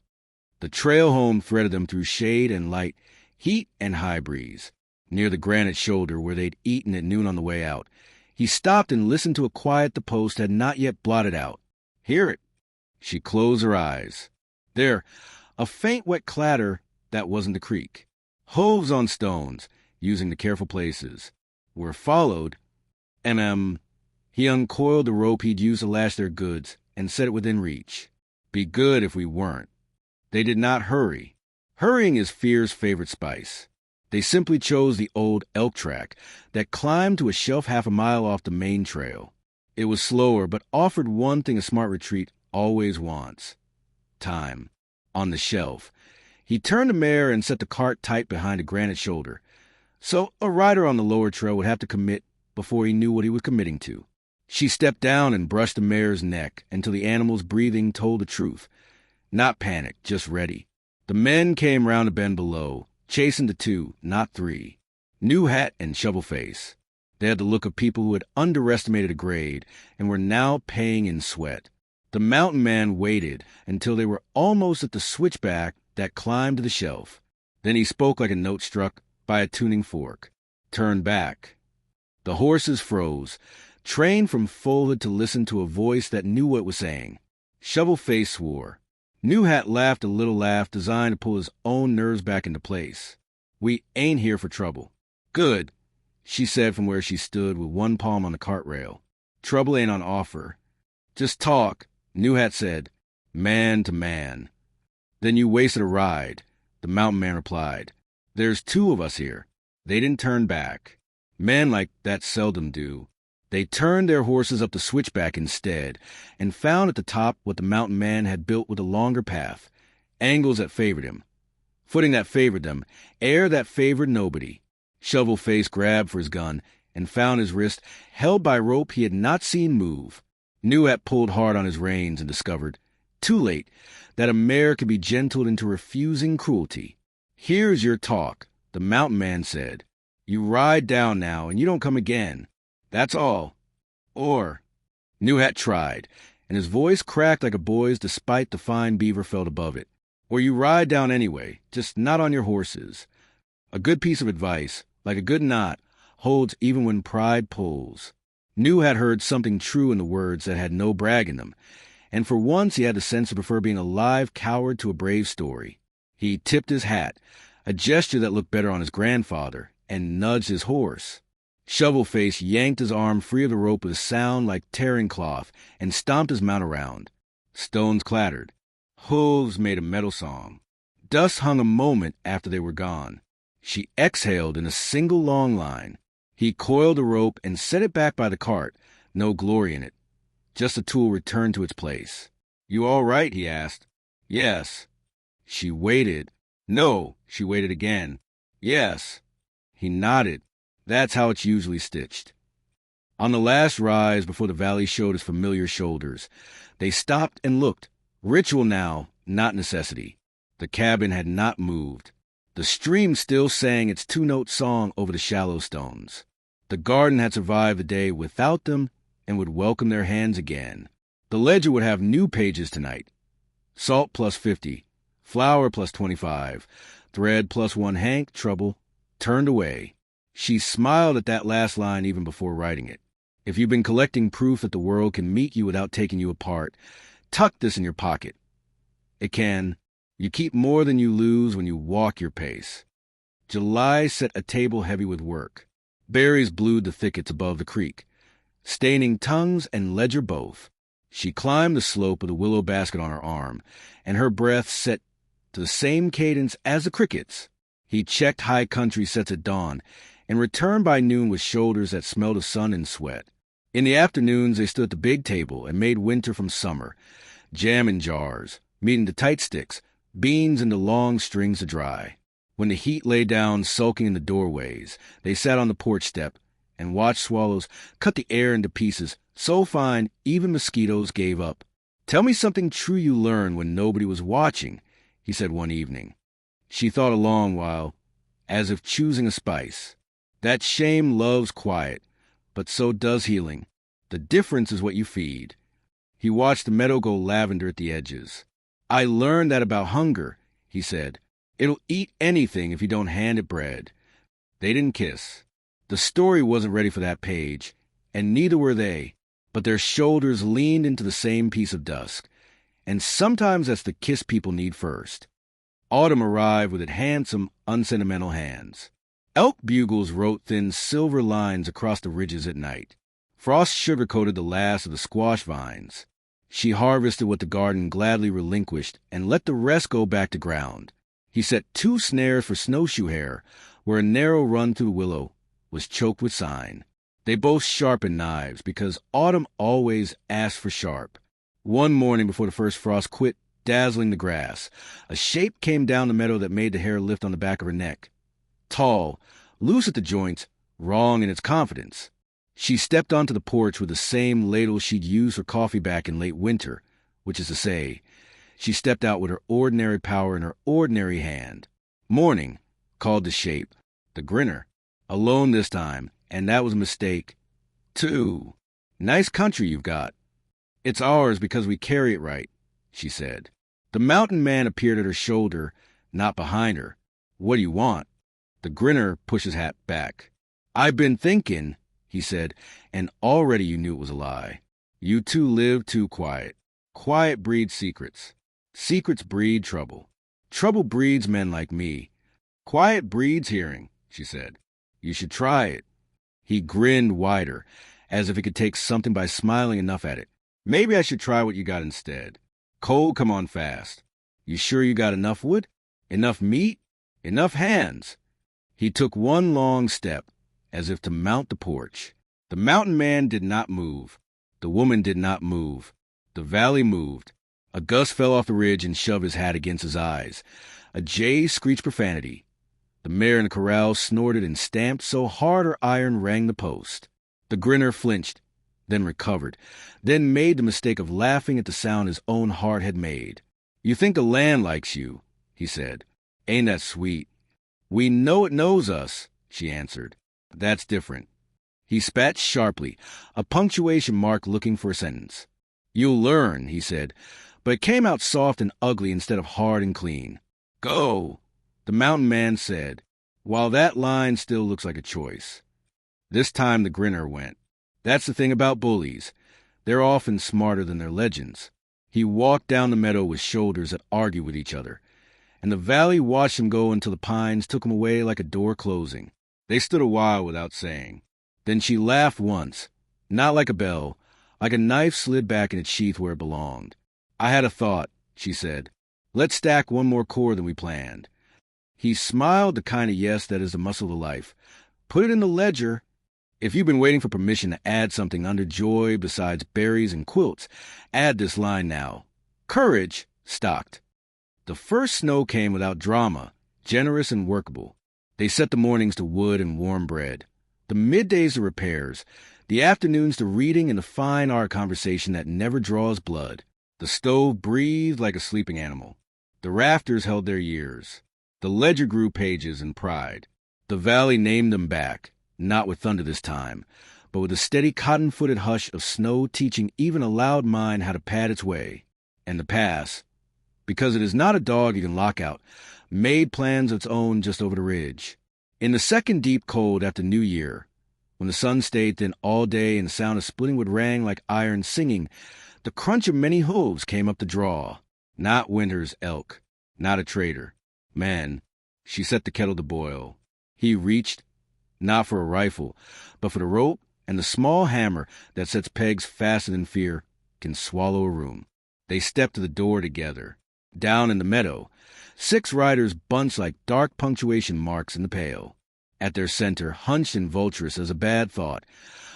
The trail home threaded them through shade and light, heat and high breeze. Near the granite shoulder where they'd eaten at noon on the way out, he stopped and listened to a quiet the post had not yet blotted out. Hear it. She closed her eyes. There, a faint wet clatter that wasn't the creek. Hooves on stones, using the careful places, were followed. He uncoiled the rope he'd used to lash their goods and set it within reach. Be good if we weren't. They did not hurry. Hurrying is fear's favorite spice. They simply chose the old elk track that climbed to a shelf half a mile off the main trail. It was slower, but offered one thing a smart retreat always wants: time. On the shelf, he turned the mare and set the cart tight behind a granite shoulder, so a rider on the lower trail would have to commit before he knew what he was committing to. She stepped down and brushed the mare's neck until the animal's breathing told the truth. Not panic, just ready. The men came round a bend below, chasing the two, not three. New Hat and Shovel Face. They had the look of people who had underestimated a grade and were now paying in sweat. The mountain man waited until they were almost at the switchback that climbed to the shelf. Then he spoke like a note struck by a tuning fork. Turn back. The horses froze, trained from foalhood to listen to a voice that knew what it was saying. Shovel Face swore. New Hat laughed a little laugh designed to pull his own nerves back into place. We ain't here for trouble. Good, she said from where she stood with one palm on the cart rail. Trouble ain't on offer. Just talk, New Hat said, man to man. Then you wasted a ride, the mountain man replied. There's two of us here. They didn't turn back. Men like that seldom do. They turned their horses up the switchback instead, and found at the top what the mountain man had built with a longer path, angles that favored him, footing that favored them, air that favored nobody. Shovel Face grabbed for his gun and found his wrist held by rope he had not seen move. New Hat pulled hard on his reins and discovered, too late, that a mare could be gentled into refusing cruelty. Here's your talk, the mountain man said. You ride down now, and you don't come again. That's all. Or, New Hat tried, and his voice cracked like a boy's despite the fine beaver felt above it. Or you ride down anyway, just not on your horses. A good piece of advice, like a good knot, holds even when pride pulls. New Hat heard something true in the words that had no brag in them, and for once he had the sense to prefer being a live coward to a brave story. He tipped his hat, a gesture that looked better on his grandfather, and nudged his horse. Shovel Face yanked his arm free of the rope with a sound like tearing cloth and stomped his mount around. Stones clattered. Hooves made a metal song. Dust hung a moment after they were gone. She exhaled in a single long line. He coiled the rope and set it back by the cart, no glory in it. Just a tool returned to its place. You all right? He asked. Yes. She waited. No, she waited again. Yes. He nodded. That's how it's usually stitched. On the last rise before the valley showed its familiar shoulders, they stopped and looked. Ritual now, not necessity. The cabin had not moved. The stream still sang its two-note song over the shallow stones. The garden had survived the day without them and would welcome their hands again. The ledger would have new pages tonight. Salt plus 50, flour plus 25, thread plus 1 hank, trouble, turned away. She smiled at that last line even before writing it. If you've been collecting proof that the world can meet you without taking you apart, tuck this in your pocket. It can. You keep more than you lose when you walk your pace. July set a table heavy with work. Berries blued the thickets above the creek, staining tongues and ledger both. She climbed the slope with a willow basket on her arm, and her breath set to the same cadence as the crickets. He checked high country sets at dawn, and returned by noon with shoulders that smelled of sun and sweat. In the afternoons, they stood at the big table and made winter from summer. Jam in jars, meat into tight sticks, beans into long strings to dry. When the heat lay down sulking in the doorways, they sat on the porch step and watched swallows cut the air into pieces so fine even mosquitoes gave up. "Tell me something true you learned when nobody was watching," he said one evening. She thought a long while, as if choosing a spice. "That shame loves quiet, but so does healing. The difference is what you feed." He watched the meadow go lavender at the edges. "I learned that about hunger," he said. "It'll eat anything if you don't hand it bread." They didn't kiss. The story wasn't ready for that page, and neither were they, but their shoulders leaned into the same piece of dusk, and sometimes that's the kiss people need first. Autumn arrived with its handsome, unsentimental hands. Elk bugles wrote thin silver lines across the ridges at night. Frost sugar-coated the last of the squash vines. She harvested what the garden gladly relinquished and let the rest go back to ground. He set 2 snares for snowshoe hare, where a narrow run through the willow was choked with sign. They both sharpened knives, because autumn always asked for sharp. One morning before the first frost quit dazzling the grass, a shape came down the meadow that made the hair lift on the back of her neck. Tall, loose at the joints, wrong in its confidence. She stepped onto the porch with the same ladle she'd used for coffee back in late winter, which is to say, she stepped out with her ordinary power in her ordinary hand. "Morning," called the shape, the grinner. "Alone this time, and that was a mistake, too. Nice country you've got." "It's ours because we carry it right," she said. The mountain man appeared at her shoulder, not behind her. "What do you want?" The grinner pushed his hat back. "I've been thinking," he said, and already you knew it was a lie. "You two live too quiet. Quiet breeds secrets. Secrets breed trouble. Trouble breeds men like me. Quiet breeds hearing," she said. "You should try it." He grinned wider, as if he could take something by smiling enough at it. "Maybe I should try what you got instead. Cold come on fast. You sure you got enough wood? Enough meat? Enough hands?" He took one long step, as if to mount the porch. The mountain man did not move. The woman did not move. The valley moved. A gust fell off the ridge and shoved his hat against his eyes. A jay screeched profanity. The mare in the corral snorted and stamped so hard her iron rang the post. The grinner flinched, then recovered, then made the mistake of laughing at the sound his own heart had made. "You think the land likes you," he said. "Ain't that sweet?" "We know it knows us," she answered. "That's different." He spat sharply, a punctuation mark looking for a sentence. "You'll learn," he said, but it came out soft and ugly instead of hard and clean. "Go," the mountain man said, "while that line still looks like a choice." This time the grinner went. That's the thing about bullies. They're often smarter than their legends. He walked down the meadow with shoulders that argued with each other, and the valley watched him go until the pines took him away like a door closing. They stood a while without saying. Then she laughed once, not like a bell, like a knife slid back in its sheath where it belonged. "I had a thought," she said. "Let's stack one more core than we planned." He smiled the kind of yes that is the muscle of life. "Put it in the ledger. If you've been waiting for permission to add something under joy besides berries and quilts, add this line now. Courage, stocked." The first snow came without drama, generous and workable. They set the mornings to wood and warm bread. The middays to repairs, the afternoons to reading and the fine art conversation that never draws blood. The stove breathed like a sleeping animal. The rafters held their years. The ledger grew pages in pride. The valley named them back, not with thunder this time, but with a steady cotton-footed hush of snow teaching even a loud mind how to pad its way. And the pass, because it is not a dog you can lock out, made plans of its own just over the ridge. In the second deep cold after New Year, when the sun stayed thin all day and the sound of splitting wood rang like iron singing, the crunch of many hooves came up the draw. Not Winter's elk, not a trader. Man, she set the kettle to boil. He reached, not for a rifle, but for the rope and the small hammer that sets pegs faster than fear can swallow a room. They stepped to the door together. Down in the meadow, 6 riders bunched like dark punctuation marks in the pale. At their center, hunched and vulturous as a bad thought,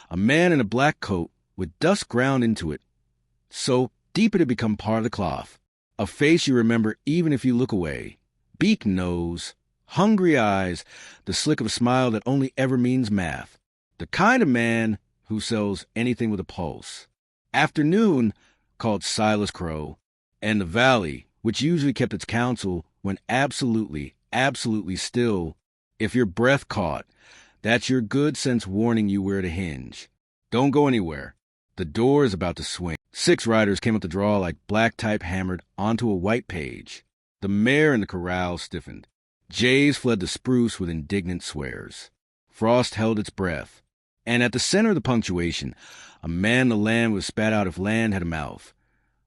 a man in a black coat with dust ground into it, so deep it had become part of the cloth. A face you remember even if you look away. Beak nose, hungry eyes, the slick of a smile that only ever means math. The kind of man who sells anything with a pulse. Afternoon, called Silas Crow, and the valley, which usually kept its counsel when absolutely still. If your breath caught, that's your good sense warning you where to hinge. Don't go anywhere. The door is about to swing. 6 riders came up the draw like black type hammered onto a white page. The mare in the corral stiffened. Jays fled the spruce with indignant swears. Frost held its breath. And at the center of the punctuation, a man the land was spat out if land had a mouth.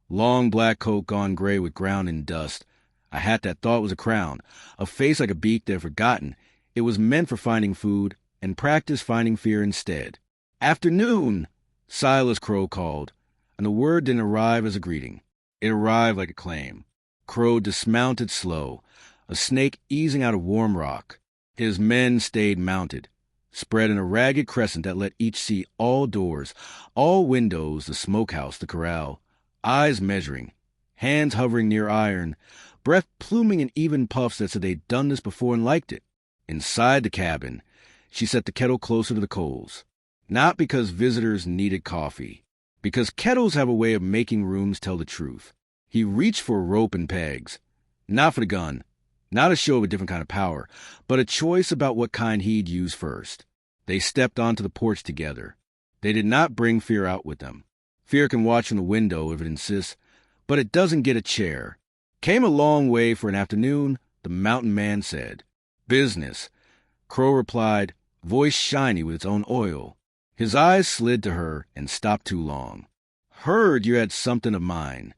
Long black coat gone gray with ground and dust. A hat that thought was a crown. A face like a beak that had forgotten it was meant for finding food and practice finding fear instead. Afternoon, Silas Crow called, and the word didn't arrive as a greeting. It arrived like a claim. Crow dismounted slow, a snake easing out of warm rock. His men stayed mounted, spread in a ragged crescent that let each see all doors, all windows, the smokehouse, the corral, eyes measuring, hands hovering near iron, breath pluming in even puffs that said they'd done this before and liked it. Inside the cabin, she set the kettle closer to the coals. Not because visitors needed coffee, because kettles have a way of making rooms tell the truth. He reached for a rope and pegs. Not for the gun, not a show of a different kind of power, but a choice about what kind he'd use first. They stepped onto the porch together. They did not bring fear out with them. Fear can watch from the window if it insists, but it doesn't get a chair. Came a long way for an afternoon, the mountain man said. Business, Crow replied, voice shiny with its own oil. His eyes slid to her and stopped too long. Heard you had something of mine.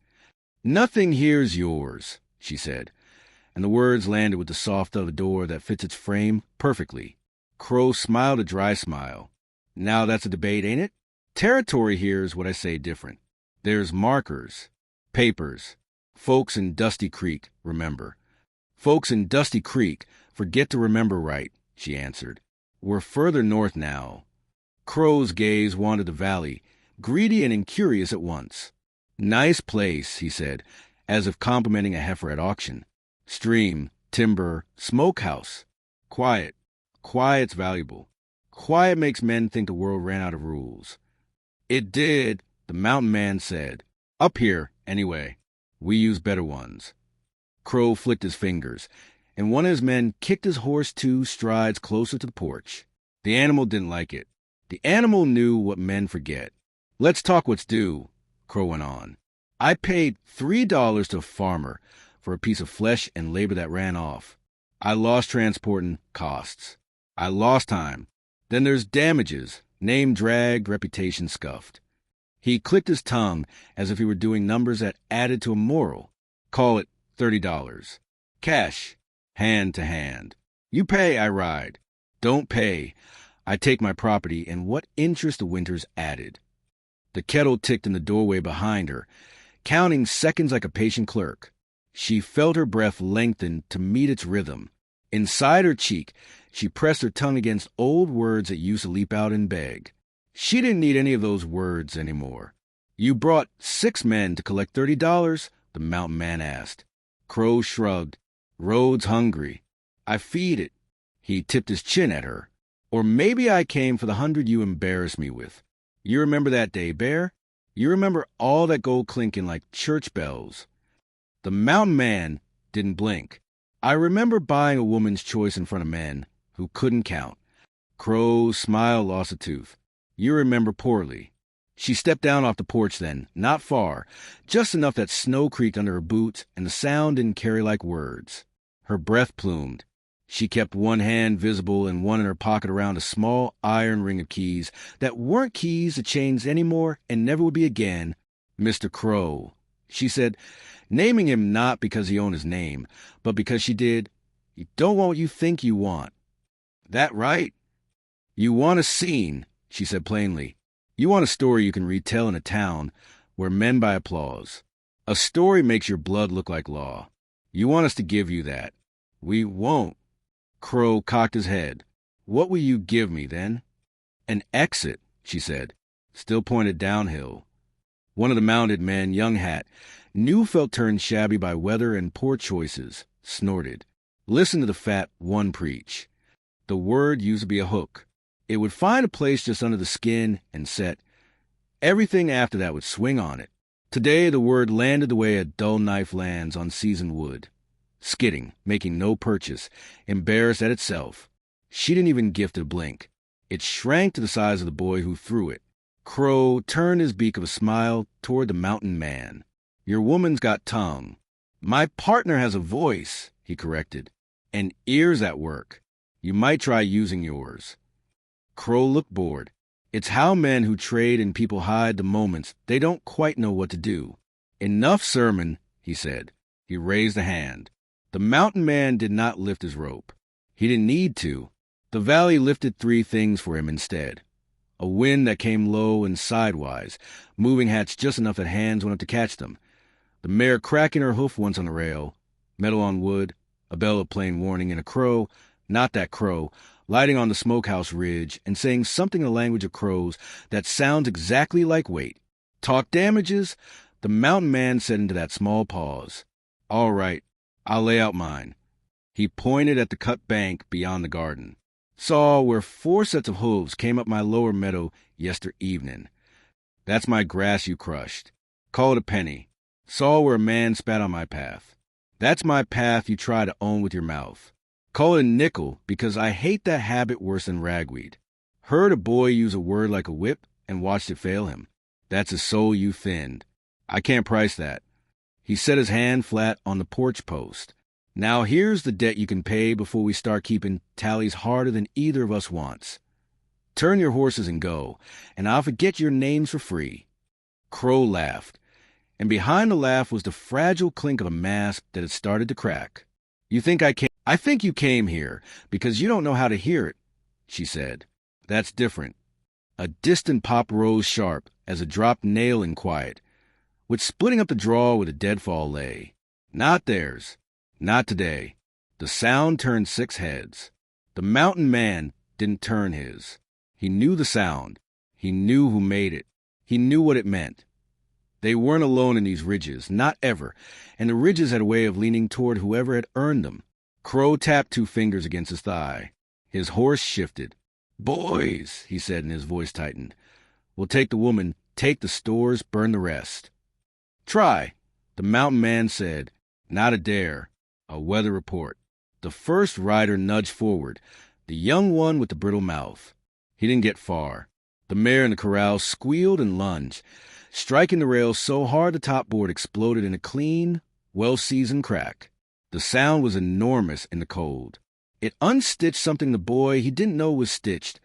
Nothing here's yours, she said, and the words landed with the soft of the door that fits its frame perfectly. Crow smiled a dry smile. Now that's a debate, ain't it? Territory here's what I say different. There's markers, papers. Folks in Dusty Creek, remember. Folks in Dusty Creek forget to remember right, she answered. We're further north now. Crow's gaze wandered the valley, greedy and incurious at once. Nice place, he said, as if complimenting a heifer at auction. Stream, timber, smokehouse. Quiet. Quiet's valuable. Quiet makes men think the world ran out of rules. It did, the mountain man said. Up here, anyway. We use better ones. Crow flicked his fingers, and one of his men kicked his horse 2 strides closer to the porch. The animal didn't like it. The animal knew what men forget. Let's talk what's due, Crow went on. I paid $3 to a farmer for a piece of flesh and labor that ran off. I lost transporting costs. I lost time. Then there's damages, name dragged, reputation scuffed. He clicked his tongue as if he were doing numbers that added to a moral. Call it $30. Cash, hand to hand. You pay, I ride. Don't pay, I take my property, and what interest the winters added. The kettle ticked in the doorway behind her, counting seconds like a patient clerk. She felt her breath lengthen to meet its rhythm. Inside her cheek, she pressed her tongue against old words that used to leap out and beg. She didn't need any of those words anymore. You brought 6 men to collect $30? The mountain man asked. Crow shrugged. Road's hungry. I feed it. He tipped his chin at her. Or maybe I came for the 100 you embarrassed me with. You remember that day, Bear? You remember all that gold clinking like church bells? The mountain man didn't blink. I remember buying a woman's choice in front of men who couldn't count. Crow's smile lost a tooth. You remember poorly. She stepped down off the porch then, not far, just enough that snow creaked under her boots and the sound didn't carry like words. Her breath plumed. She kept one hand visible and one in her pocket around a small iron ring of keys that weren't keys to chains anymore and never would be again. Mr. Crow, she said, naming him not because he owned his name, but because she did. You don't want what you think you want. That right? You want a scene, she said plainly. You want a story you can retell in a town where men buy applause. A story makes your blood look like law. You want us to give you that. We won't. Crow cocked his head. What will you give me, then? An exit, she said, still pointed downhill. One of the mounted men, young hat, knew felt turned shabby by weather and poor choices, snorted. Listen to the fat one preach. The word used to be a hook. It would find a place just under the skin and set. Everything after that would swing on it. Today the word landed the way a dull knife lands on seasoned wood. Skidding, making no purchase, embarrassed at itself. She didn't even gift it a blink. It shrank to the size of the boy who threw it. Crow turned his beak of a smile toward the mountain man. Your woman's got tongue. My partner has a voice, he corrected, and ears at work. You might try using yours. Crow looked bored. It's how men who trade and people hide the moments they don't quite know what to do. Enough sermon, he said. He raised a hand. The mountain man did not lift his rope. He didn't need to. The valley lifted 3 things for him instead. A wind that came low and sidewise, moving hats just enough that hands went up to catch them. The mare cracking her hoof once on the rail, metal on wood, a bell of plain warning, and a crow, not that crow, lighting on the smokehouse ridge and saying something in the language of crows that sounds exactly like wait. Talk damages? The mountain man said into that small pause. All right, I'll lay out mine. He pointed at the cut bank beyond the garden. Saw where 4 sets of hooves came up my lower meadow yester evening. That's my grass you crushed. Call it a penny. Saw where a man spat on my path. That's my path you try to own with your mouth. Call it a nickel because I hate that habit worse than ragweed. Heard a boy use a word like a whip and watched it fail him. That's a soul you thinned. I can't price that. He set his hand flat on the porch post. Now here's the debt you can pay before we start keeping tallies harder than either of us wants. Turn your horses and go, and I'll forget your names for free. Crow laughed, and behind the laugh was the fragile clink of a mask that had started to crack. I think you came here because you don't know how to hear it, she said. That's different. A distant pop rose sharp as a dropped nail in quiet, with splitting up the draw where the deadfall lay. Not theirs. Not today. The sound turned 6 heads. The mountain man didn't turn his. He knew the sound. He knew who made it. He knew what it meant. They weren't alone in these ridges, not ever, and the ridges had a way of leaning toward whoever had earned them. Crow tapped 2 fingers against his thigh. His horse shifted. Boys, he said, and his voice tightened. We'll take the woman, take the stores, burn the rest. Try, the mountain man said. Not a dare. A weather report. The first rider nudged forward, the young one with the brittle mouth. He didn't get far. The mare in the corral squealed and lunged, striking the rails so hard the top board exploded in a clean, well-seasoned crack. The sound was enormous in the cold. It unstitched something the boy he didn't know was stitched,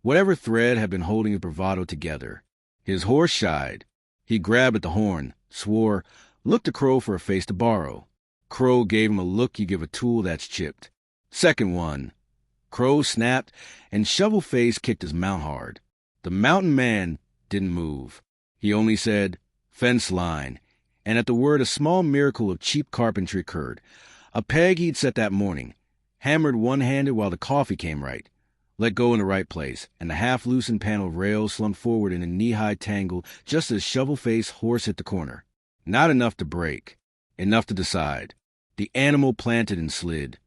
whatever thread had been holding his bravado together. His horse shied. He grabbed at the horn, swore, looked to Crow for a face to borrow. Crow gave him a look you give a tool that's chipped. Second one. Crow snapped, and Shovel Face kicked his mount hard. The mountain man didn't move. He only said, fence line, and at the word a small miracle of cheap carpentry occurred. A peg he'd set that morning, hammered one-handed while the coffee came right, let go in the right place, and the half-loosened panel of rails slumped forward in a knee-high tangle just as Shovel Face horse hit the corner. Not enough to break, enough to decide. The animal planted and slid.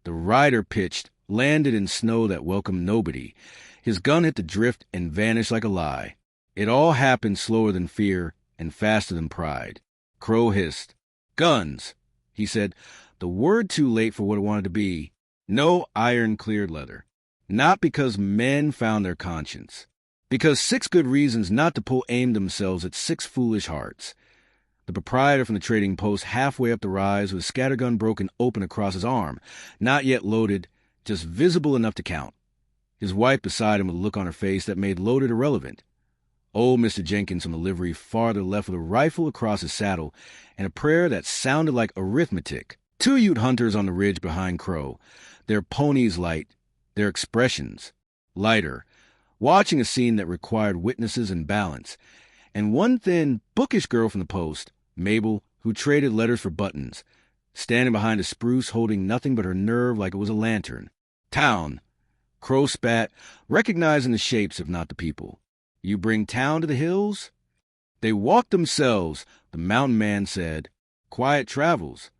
The rider pitched, landed in snow that welcomed nobody. His gun hit the drift and vanished like a lie. It all happened slower than fear and faster than pride. Crow hissed. "Guns," he said, the word too late for what it wanted to be. No iron-cleared leather. Not because men found their conscience. Because 6 good reasons not to pull aim themselves at 6 foolish hearts. The proprietor from the trading post halfway up the rise with his scattergun broken open across his arm, not yet loaded, just visible enough to count. His wife beside him with a look on her face that made loaded irrelevant. Old Mr. Jenkins from the livery farther left with a rifle across his saddle and a prayer that sounded like arithmetic. 2 Ute hunters on the ridge behind Crow, their ponies light, their expressions lighter, watching a scene that required witnesses and balance, and one thin, bookish girl from the post, Mabel, who traded letters for buttons, standing behind a spruce holding nothing but her nerve like it was a lantern. Town. Crow spat, recognizing the shapes if not the people. You bring town to the hills? They walked themselves, the mountain man said. Quiet travels.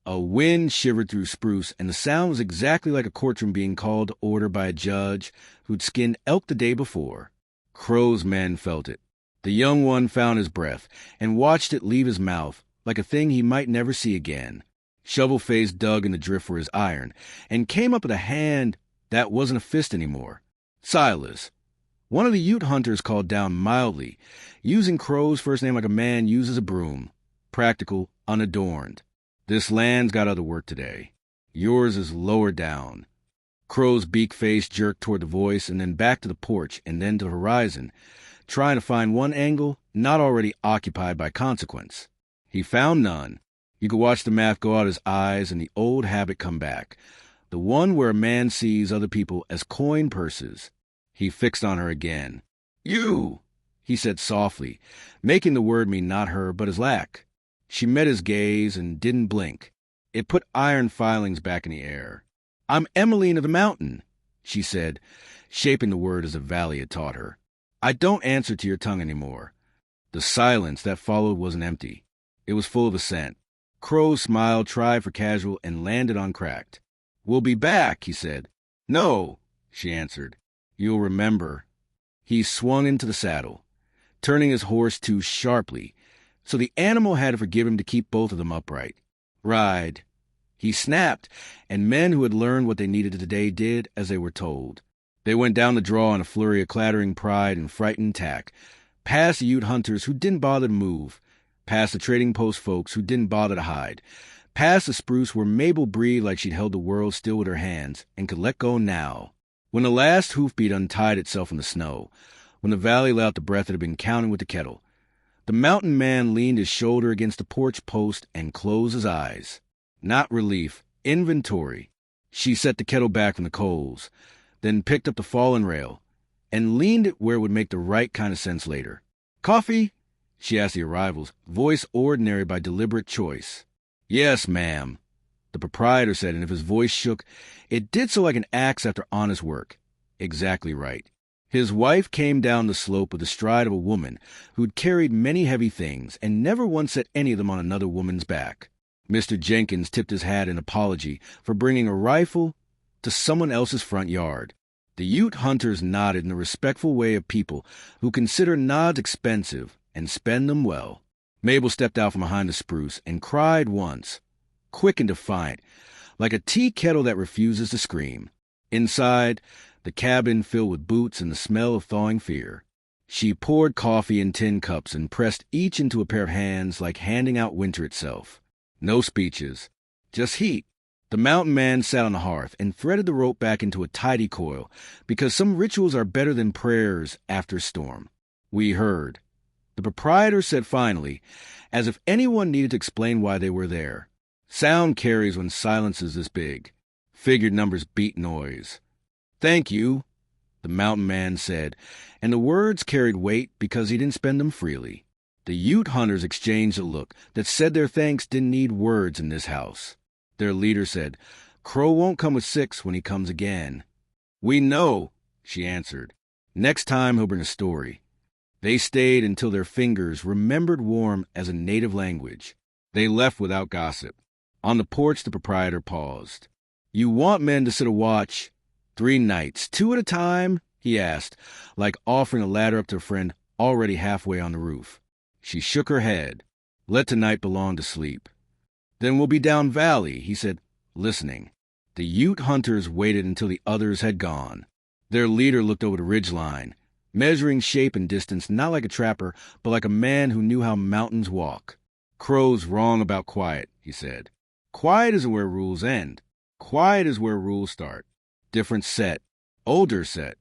A wind shivered through spruce, and the sound was exactly like a courtroom being called to order by a judge who'd skinned elk the day before. Crow's men felt it. The young one found his breath and watched it leave his mouth like a thing he might never see again. Shovel-Face dug in the drift for his iron and came up with a hand that wasn't a fist anymore. Silas. One of the Ute hunters called down mildly, using Crow's first name like a man uses a broom. Practical, unadorned. This land's got other work today. Yours is lower down. Crow's beak face jerked toward the voice and then back to the porch and then to the horizon, trying to find one angle not already occupied by consequence. He found none. You could watch the math go out his eyes and the old habit come back, the one where a man sees other people as coin purses. He fixed on her again. "You!" he said softly, making the word mean not her but his lack. She met his gaze and didn't blink. It put iron filings back in the air. "I'm Emeline of the mountain," she said, shaping the word as the valley had taught her. "I don't answer to your tongue anymore." The silence that followed wasn't empty. It was full of assent. Crow's smile tried for casual and landed on cracked. "We'll be back," he said. "No," she answered. "You'll remember." He swung into the saddle, turning his horse too sharply, so the animal had to forgive him to keep both of them upright. "Ride." He snapped, and men who had learned what they needed today did as they were told. They went down the draw in a flurry of clattering pride and frightened tack, past the Ute hunters who didn't bother to move, past the trading post folks who didn't bother to hide, past the spruce where Mabel breathed like she'd held the world still with her hands and could let go now. When the last hoofbeat untied itself in the snow, when the valley let out the breath that had been counting with the kettle, the mountain man leaned his shoulder against the porch post and closed his eyes. Not relief, inventory. She set the kettle back from the coals, then picked up the fallen rail, and leaned it where it would make the right kind of sense later. "Coffee?" she asked the arrivals, voice ordinary by deliberate choice. "Yes, ma'am," the proprietor said, and if his voice shook, it did so like an axe after honest work. Exactly right. His wife came down the slope with the stride of a woman who'd carried many heavy things and never once set any of them on another woman's back. Mr. Jenkins tipped his hat in apology for bringing a rifle to someone else's front yard. The Ute hunters nodded in the respectful way of people who consider nods expensive and spend them well. Mabel stepped out from behind the spruce and cried once, quick and defiant, like a tea kettle that refuses to scream. Inside, the cabin filled with boots and the smell of thawing fear. She poured coffee in tin cups and pressed each into a pair of hands like handing out winter itself. No speeches, just heat. The mountain man sat on the hearth and threaded the rope back into a tidy coil because some rituals are better than prayers after a storm. We heard. The proprietor said finally, as if anyone needed to explain why they were there. Sound carries when silence is this big. Figured numbers beat noise. "Thank you," the mountain man said, and the words carried weight because he didn't spend them freely. The Ute hunters exchanged a look that said their thanks didn't need words in this house. Their leader said, "Crow won't come with 6 when he comes again." "We know," she answered. "Next time he'll bring a story." They stayed until their fingers remembered warm as a native language. They left without gossip. On the porch, the proprietor paused. You want men to sit a watch 3 nights, 2 at a time? He asked, like offering a ladder up to a friend already halfway on the roof. She shook her head. Let tonight belong to sleep. Then we'll be down valley, he said, listening. The Ute hunters waited until the others had gone. Their leader looked over the ridgeline, measuring shape and distance not like a trapper, but like a man who knew how mountains walk. Crow's wrong about quiet, he said. Quiet isn't where rules end. Quiet is where rules start. Different set. Older set.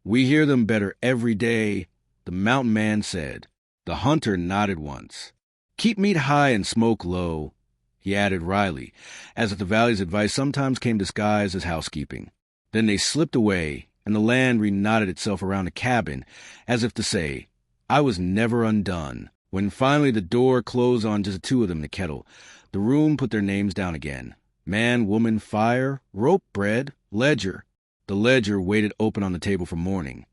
We hear them better every day, the mountain man said. The hunter nodded once. Keep meat high and smoke low, he added wryly, as if the valley's advice sometimes came disguised as housekeeping. Then they slipped away, and the land reknotted itself around the cabin, as if to say, I was never undone. When finally the door closed on just the 2 of them in the kettle, the room put their names down again. Man, woman, fire, rope, bread, ledger. The ledger waited open on the table for morning.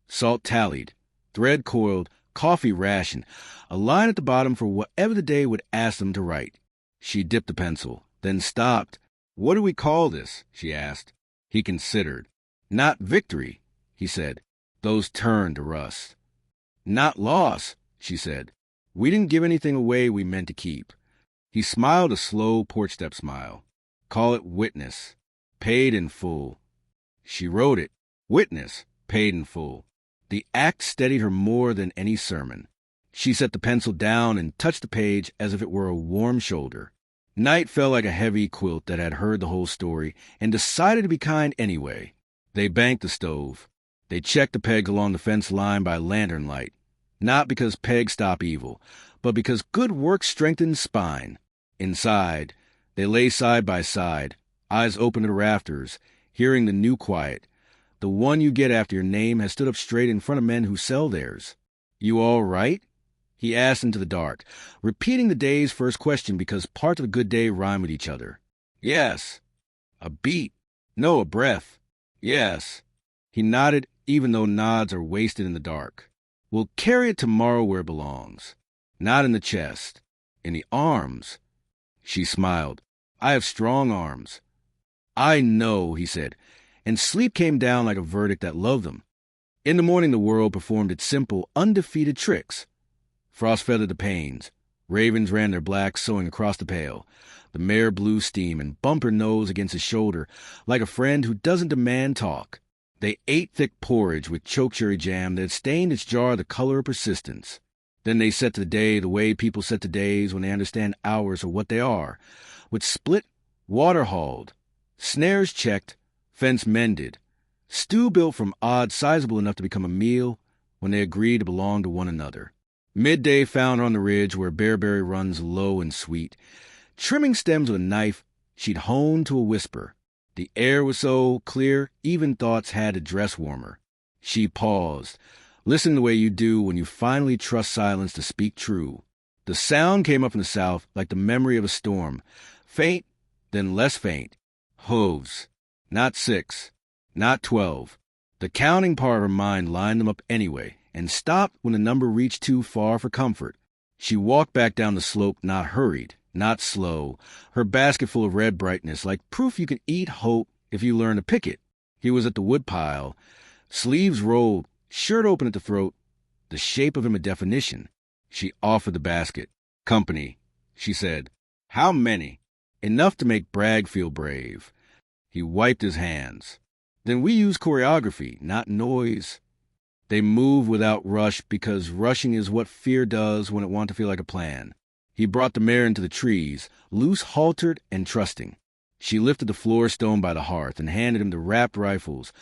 Salt tallied, thread coiled, coffee rationed, a line at the bottom for whatever the day would ask them to write. She dipped the pencil, then stopped. What do we call this? She asked. He considered. Not victory, he said. Those turned to rust. Not loss, she said. We didn't give anything away we meant to keep. He smiled a slow porch step smile. Call it witness. Paid in full. She wrote it. Witness. Paid in full. The act steadied her more than any sermon. She set the pencil down and touched the page as if it were a warm shoulder. Night fell like a heavy quilt that had heard the whole story and decided to be kind anyway. They banked the stove. They checked the pegs along the fence line by lantern light. Not because pegs stop evil, but because good work strengthens spine. Inside, they lay side by side, eyes open to the rafters, hearing the new quiet, the one you get after your name has stood up straight in front of men who sell theirs. You all right? He asked into the dark, repeating the day's first question because parts of a good day rhyme with each other. Yes. A beat. No, a breath. Yes. He nodded, even though nods are wasted in the dark. We'll carry it tomorrow where it belongs. Not in the chest. In the arms. She smiled. I have strong arms. I know, he said, and sleep came down like a verdict that loved them. In the morning the world performed its simple, undefeated tricks. Frost feathered the panes. Ravens ran their black sewing across the pail. The mare blew steam and bumped her nose against his shoulder like a friend who doesn't demand talk. They ate thick porridge with chokecherry jam that had stained its jar the color of persistence. Then they set to the day the way people set to days when they understand hours are what they are, with split, water hauled, snares checked, fence mended, stew built from odds sizable enough to become a meal when they agreed to belong to one another. Midday found her on the ridge where bearberry runs low and sweet. Trimming stems with a knife, she'd honed to a whisper. The air was so clear, even thoughts had a dress warmer. She paused, listening the way you do when you finally trust silence to speak true. The sound came up from the south like the memory of a storm, faint, then less faint. Hooves. Not 6, not 12. The counting part of her mind lined them up anyway, and stopped when the number reached too far for comfort. She walked back down the slope, not hurried, not slow, her basket full of red brightness, like proof you can eat hope if you learn to pick it. He was at the woodpile, sleeves rolled, shirt open at the throat, the shape of him a definition. She offered the basket. Company, she said. How many? Enough to make Bragg feel brave. He wiped his hands. Then we use choreography, not noise. They move without rush because rushing is what fear does when it wants to feel like a plan. He brought the mare into the trees, loose haltered and trusting. She lifted the floor stone by the hearth and handed him the wrapped rifles,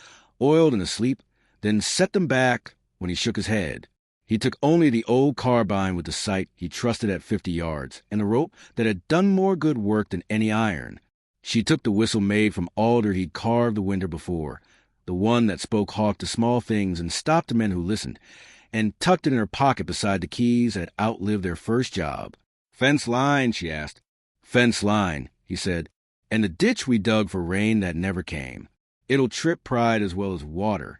oiled and asleep, then set them back when he shook his head. He took only the old carbine with the sight he trusted at 50 yards and a rope that had done more good work than any iron. She took the whistle made from alder he'd carved the winter before, the one that spoke hawk to small things and stopped the men who listened, and tucked it in her pocket beside the keys that had outlived their first job. Fence line, she asked. Fence line, he said, and the ditch we dug for rain that never came. It'll trip pride as well as water.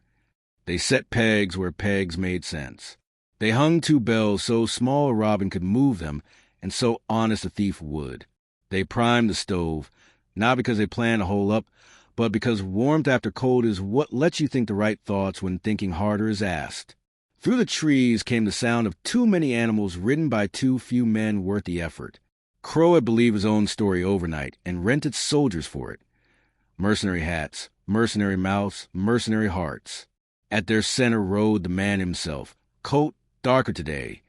They set pegs where pegs made sense. They hung 2 bells so small a robin could move them, and so honest a thief would. They primed the stove, Not because they plan to hole up, but because warmth after cold is what lets you think the right thoughts when thinking harder is asked. Through the trees came the sound of too many animals ridden by too few men worth the effort. Crow had believed his own story overnight and rented soldiers for it. Mercenary hats, mercenary mouths, mercenary hearts. At their center rode the man himself, coat darker today,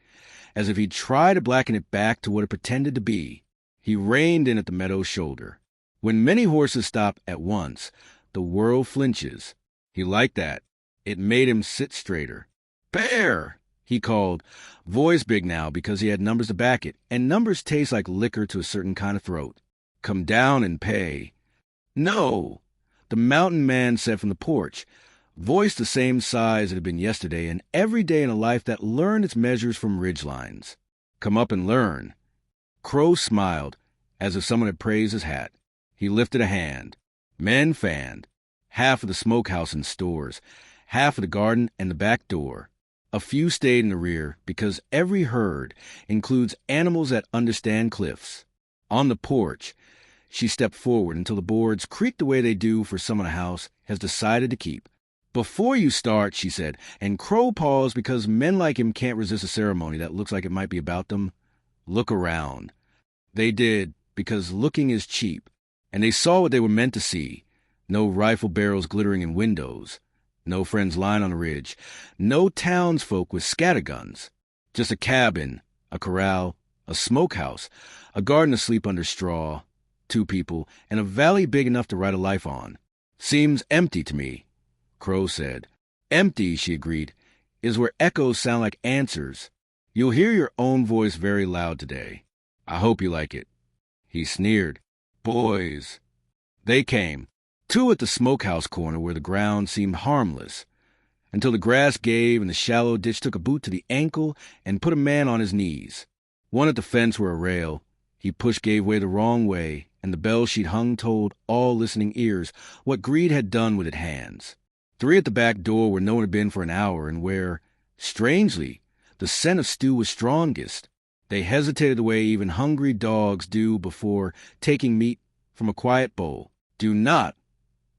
as if he'd tried to blacken it back to what it pretended to be. He reined in at the meadow's shoulder. When many horses stop at once, the world flinches. He liked that. It made him sit straighter. "Bear!" he called, voice big now because he had numbers to back it, and numbers taste like liquor to a certain kind of throat. "Come down and pay." "No," the mountain man said from the porch, voice the same size it had been yesterday and every day in a life that learned its measures from ridgelines. "Come up and learn." Crow smiled, as if someone had praised his hat. He lifted a hand. Men fanned. Half of the smokehouse and stores, half of the garden and the back door. A few stayed in the rear because every herd includes animals that understand cliffs. On the porch, she stepped forward until the boards creaked the way they do for someone a house has decided to keep. "Before you start," she said, and Crow paused because men like him can't resist a ceremony that looks like it might be about them. "Look around." They did, because looking is cheap, and they saw what they were meant to see. No rifle barrels glittering in windows. No friends lying on the ridge. No townsfolk with scatterguns. Just a cabin, a corral, a smokehouse, a garden asleep under straw, 2 people, and a valley big enough to write a life on. "Seems empty to me," Crow said. "Empty," she agreed, "is where echoes sound like answers. You'll hear your own voice very loud today. I hope you like it." He sneered. "Boys." They came. 2 at the smokehouse corner where the ground seemed harmless, until the grass gave and the shallow ditch took a boot to the ankle and put a man on his knees. 1 at the fence where a rail. He pushed gave way the wrong way, and the bell she'd hung told all listening ears what greed had done with its hands. 3 at the back door where no one had been for an hour and where, strangely, the scent of stew was strongest. They hesitated the way even hungry dogs do before taking meat from a quiet bowl. "Do not,"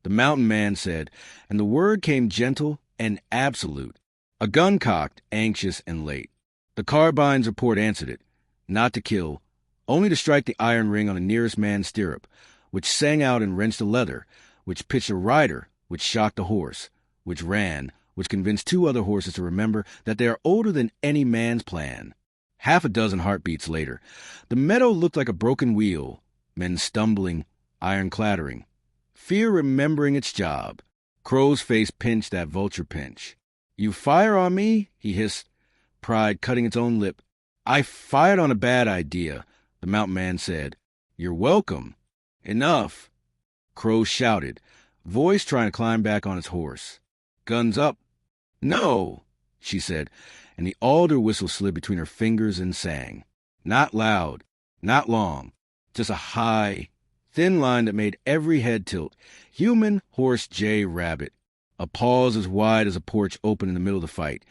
the mountain man said, and the word came gentle and absolute. A gun cocked, anxious and late. The carbine's report answered it. Not to kill, only to strike the iron ring on the nearest man's stirrup, which sang out and wrenched the leather, which pitched a rider, which shocked a horse, which ran, which convinced 2 other horses to remember that they are older than any man's plan. 6 heartbeats later, the meadow looked like a broken wheel, men stumbling, iron clattering. Fear remembering its job. Crow's face pinched that vulture pinch. "You fire on me?" he hissed, pride cutting its own lip. "I fired on a bad idea," the mountain man said. "You're welcome." "Enough," Crow shouted, voice trying to climb back on its horse. "Guns up." "No," she said, and the alder whistle slid between her fingers and sang. Not loud, not long, just a high, thin line that made every head tilt. Human, horse, jay, rabbit. A pause as wide as a porch opened in the middle of the fight,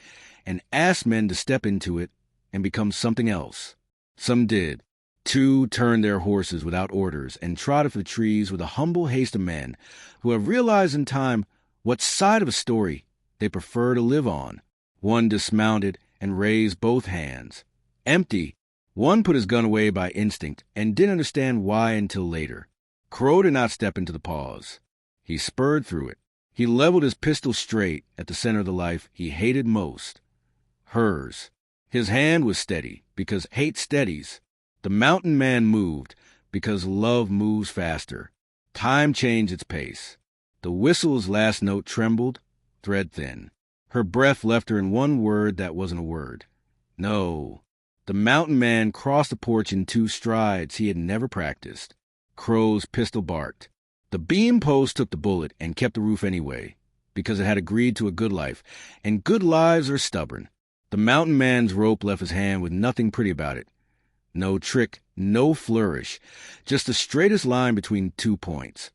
and asked men to step into it and become something else. Some did. 2 turned their horses without orders and trotted for the trees with a humble haste of men who have realized in time what side of a story they prefer to live on. 1 dismounted and raised both hands. Empty. 1 put his gun away by instinct and didn't understand why until later. Crow did not step into the pause. He spurred through it. He leveled his pistol straight at the center of the life he hated most. Hers. His hand was steady, because hate steadies. The mountain man moved, because love moves faster. Time changed its pace. The whistle's last note trembled, thread thin. Her breath left her in 1 word that wasn't a word. No. The mountain man crossed the porch in 2 strides he had never practiced. Crow's pistol barked. The beam post took the bullet and kept the roof anyway, because it had agreed to a good life, and good lives are stubborn. The mountain man's rope left his hand with nothing pretty about it. No trick, no flourish, just the straightest line between 2 points.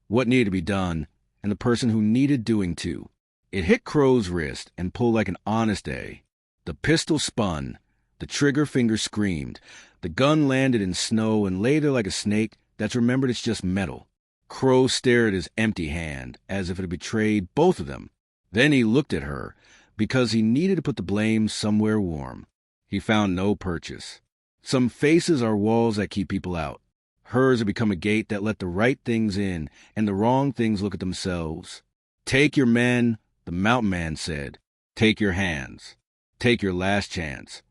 What needed to be done, and the person who needed doing to. It hit Crow's wrist and pulled like an honest A. The pistol spun. The trigger finger screamed. The gun landed in snow and lay there like a snake that's remembered it's just metal. Crow stared at his empty hand, as if it had betrayed both of them. Then he looked at her, because he needed to put the blame somewhere warm. He found no purchase. Some faces are walls that keep people out. Hers had become a gate that let the right things in, and the wrong things look at themselves. Take your men, the mountain man said. Take your hands. Take your last chance.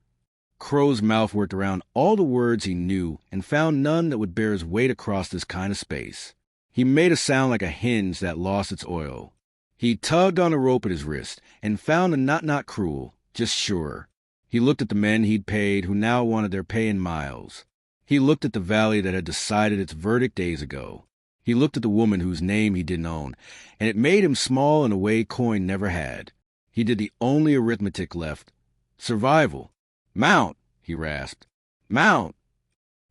Crow's mouth worked around all the words he knew and found none that would bear his weight across this kind of space. He made a sound like a hinge that lost its oil. He tugged on a rope at his wrist and found the knot not cruel, just sure. He looked at the men he'd paid who now wanted their pay in miles. He looked at the valley that had decided its verdict days ago. He looked at the woman whose name he didn't own, and it made him small in a way coin never had. He did the only arithmetic left. Survival. Mount, he rasped. Mount.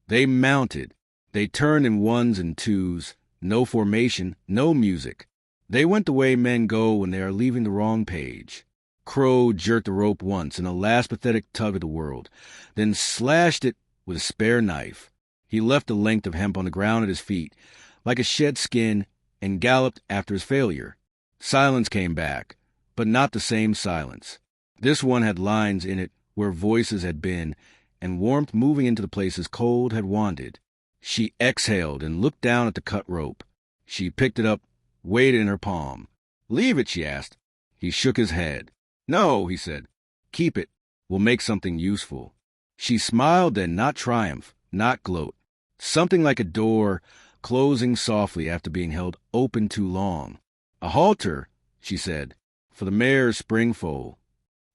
They mounted. They turned in ones and twos. No formation, no music. They went the way men go when they are leaving the wrong page. Crow jerked the rope once in a last pathetic tug of the world, then slashed it with a spare knife. He left a length of hemp on the ground at his feet, like a shed skin, and galloped after his failure. Silence came back, but not the same silence. This one had lines in it where voices had been, and warmth moving into the places cold had wanted. She exhaled and looked down at the cut rope. She picked it up, weighed it in her palm. Leave it, she asked. He shook his head. No, he said. Keep it. We'll make something useful. She smiled then, not triumph, not gloat. Something like a door closing softly after being held open too long. A halter, she said, for the mare's spring foal.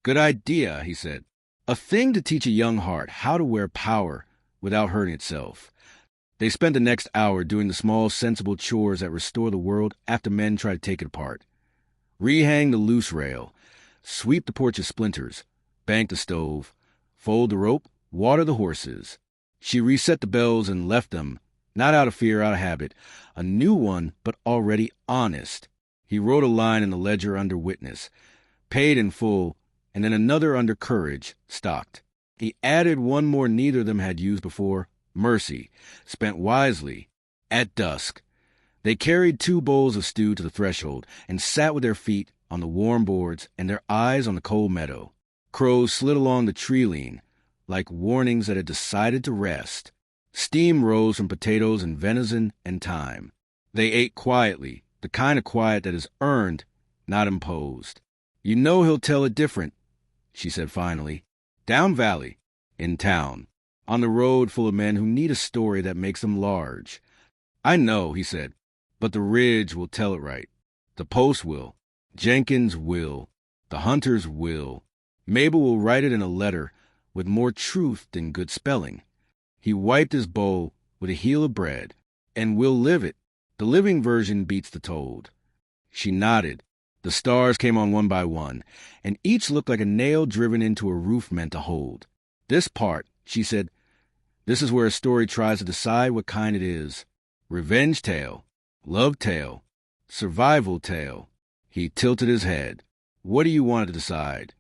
Good idea, he said. A thing to teach a young heart how to wear power without hurting itself. They spent the next hour doing the small, sensible chores that restore the world after men try to take it apart. Rehang the loose rail, sweep the porch of splinters, bank the stove, fold the rope, water the horses. She reset the bells and left them, not out of fear, out of habit, a new one, but already honest. He wrote a line in the ledger under witness, paid in full, and then another under courage, stocked. He added one more neither of them had used before, mercy, spent wisely, at dusk. They carried 2 bowls of stew to the threshold and sat with their feet on the warm boards and their eyes on the cold meadow. Crows slid along the tree-line, like warnings that had decided to rest. Steam rose from potatoes and venison and thyme. They ate quietly, the kind of quiet that is earned, not imposed. You know he'll tell it different, she said finally. Down valley, in town, on the road full of men who need a story that makes them large. I know, he said, but the ridge will tell it right. The post will. Jenkins will. The hunters will. Mabel will write it in a letter with more truth than good spelling. He wiped his bowl with a heel of bread, and we'll live it. The living version beats the told. She nodded. The stars came on one by one, and each looked like a nail driven into a roof meant to hold. This part, she said, this is where a story tries to decide what kind it is. Revenge tale, love tale, survival tale. He tilted his head. What do you want to decide?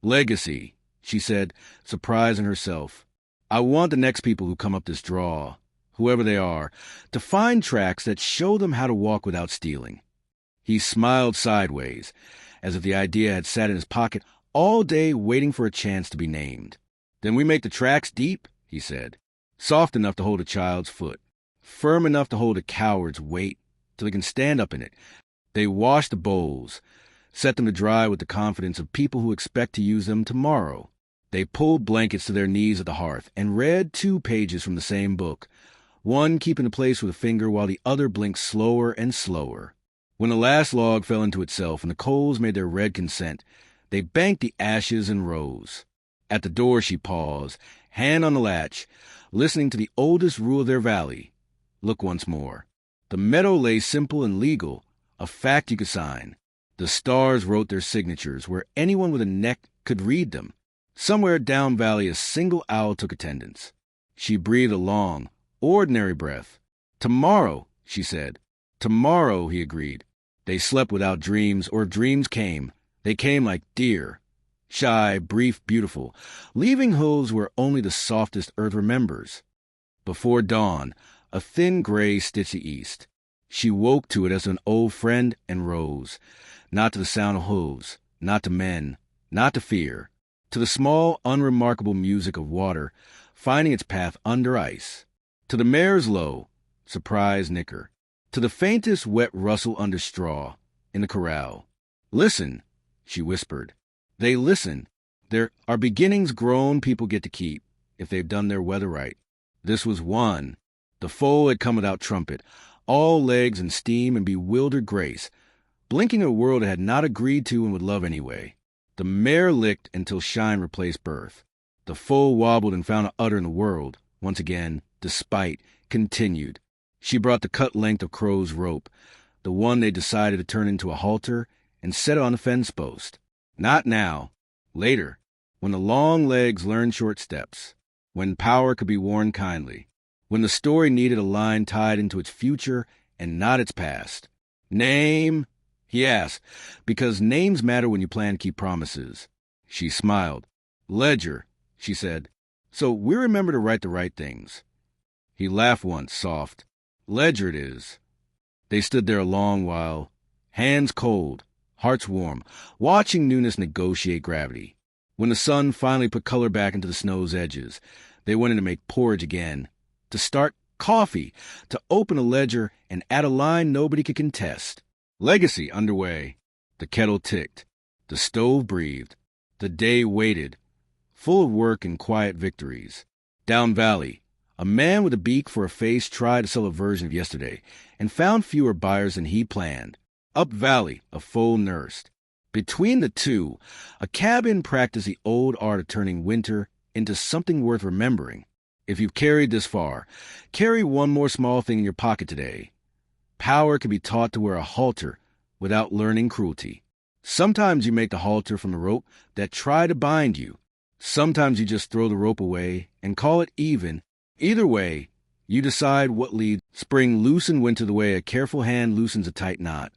Legacy, she said, surprising herself. I want the next people who come up this draw, whoever they are, to find tracks that show them how to walk without stealing. He smiled sideways, as if the idea had sat in his pocket all day waiting for a chance to be named. Then we make the tracks deep, he said, soft enough to hold a child's foot, firm enough to hold a coward's weight, till he can stand up in it. They wash the bowls, set them to dry with the confidence of people who expect to use them tomorrow. They pulled blankets to their knees at the hearth and read 2 pages from the same book, one keeping the place with a finger while the other blinked slower and slower. When the last log fell into itself and the coals made their red consent, they banked the ashes and rose. At the door she paused, hand on the latch, listening to the oldest rule of their valley. Look once more. The meadow lay simple and legal, a fact you could sign. The stars wrote their signatures where anyone with a neck could read them. Somewhere down valley a single owl took attendance. She breathed a long, ordinary breath. Tomorrow, she said. Tomorrow, he agreed. They slept without dreams, or if dreams came, they came like deer. Shy, brief, beautiful, leaving hooves where only the softest earth remembers. Before dawn, a thin gray stitchy east. She woke to it as an old friend and rose, not to the sound of hooves, not to men, not to fear, to the small, unremarkable music of water finding its path under ice, to the mare's low, surprise nicker, to the faintest wet rustle under straw in the corral. Listen, she whispered. They listen. There are beginnings grown people get to keep, if they've done their weather right. This was one. The foal had come without trumpet, all legs and steam and bewildered grace, blinking a world it had not agreed to and would love anyway. The mare licked until shine replaced birth. The foal wobbled and found an udder in the world. Once again, despite, continued. She brought the cut length of Crow's rope, the one they decided to turn into a halter, and set it on the fence post. Not now. Later, when the long legs learned short steps, when power could be worn kindly, when the story needed a line tied into its future and not its past. Name? He asked, because names matter when you plan to keep promises. She smiled. Ledger, she said. So we remember to write the right things. He laughed once, soft. Ledger it is. They stood there a long while, hands cold, hearts warm, watching newness negotiate gravity. When the sun finally put color back into the snow's edges, they went in to make porridge again, to start coffee, to open a ledger and add a line nobody could contest. Legacy underway. The kettle ticked. The stove breathed. The day waited, full of work and quiet victories. Down valley, a man with a beak for a face tried to sell a version of yesterday and found fewer buyers than he planned. Up valley, a foal nursed. Between the two, a cabin practiced the old art of turning winter into something worth remembering. If you've carried this far, carry one more small thing in your pocket today. Power can be taught to wear a halter without learning cruelty. Sometimes you make the halter from the rope that try to bind you. Sometimes you just throw the rope away and call it even. Either way, you decide what leads. Spring loosen winter the way a careful hand loosens a tight knot.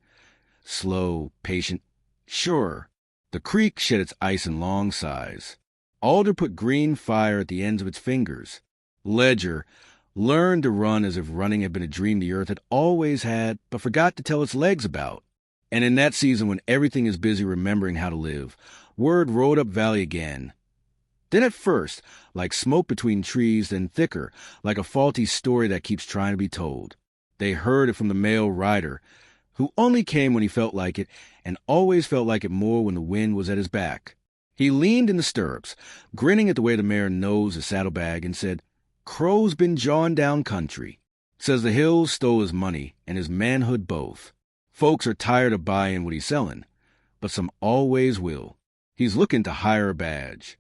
Slow, patient. Sure. The creek shed its ice in long sighs. Alder put green fire at the ends of its fingers. Ledger learned to run as if running had been a dream the earth had always had, but forgot to tell its legs about. And in that season when everything is busy remembering how to live, word rode up valley again. Then at first, like smoke between trees, then thicker, like a faulty story that keeps trying to be told. They heard it from the male rider, who only came when he felt like it, and always felt like it more when the wind was at his back. He leaned in the stirrups, grinning at the way the mare nosed his saddlebag, and said, Crow's been jawing down country. Says the hills stole his money and his manhood both. Folks are tired of buying what he's selling, but some always will. He's looking to hire a badge.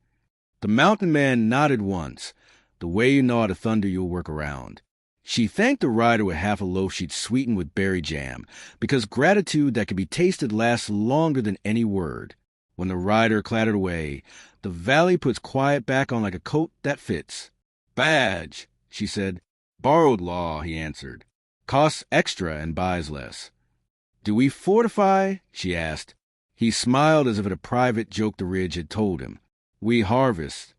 The mountain man nodded once, the way you nod a thunder you'll work around. She thanked the rider with half a loaf she'd sweetened with berry jam, because gratitude that can be tasted lasts longer than any word. When the rider clattered away, the valley puts quiet back on like a coat that fits. Badge, she said. Borrowed law, he answered. Costs extra and buys less. Do we fortify? She asked. He smiled as if at a private joke the ridge had told him. We harvest.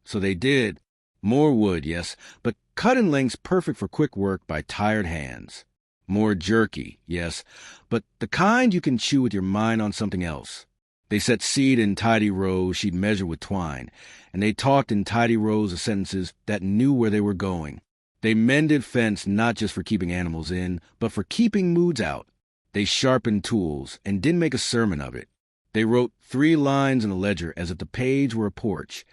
So they did. More wood, yes, but cut in lengths perfect for quick work by tired hands. More jerky, yes, but the kind you can chew with your mind on something else. They set seed in tidy rows she'd measure with twine, and they talked in tidy rows of sentences that knew where they were going. They mended fence not just for keeping animals in, but for keeping moods out. They sharpened tools and didn't make a sermon of it. They wrote 3 lines in a ledger as if the page were a porch.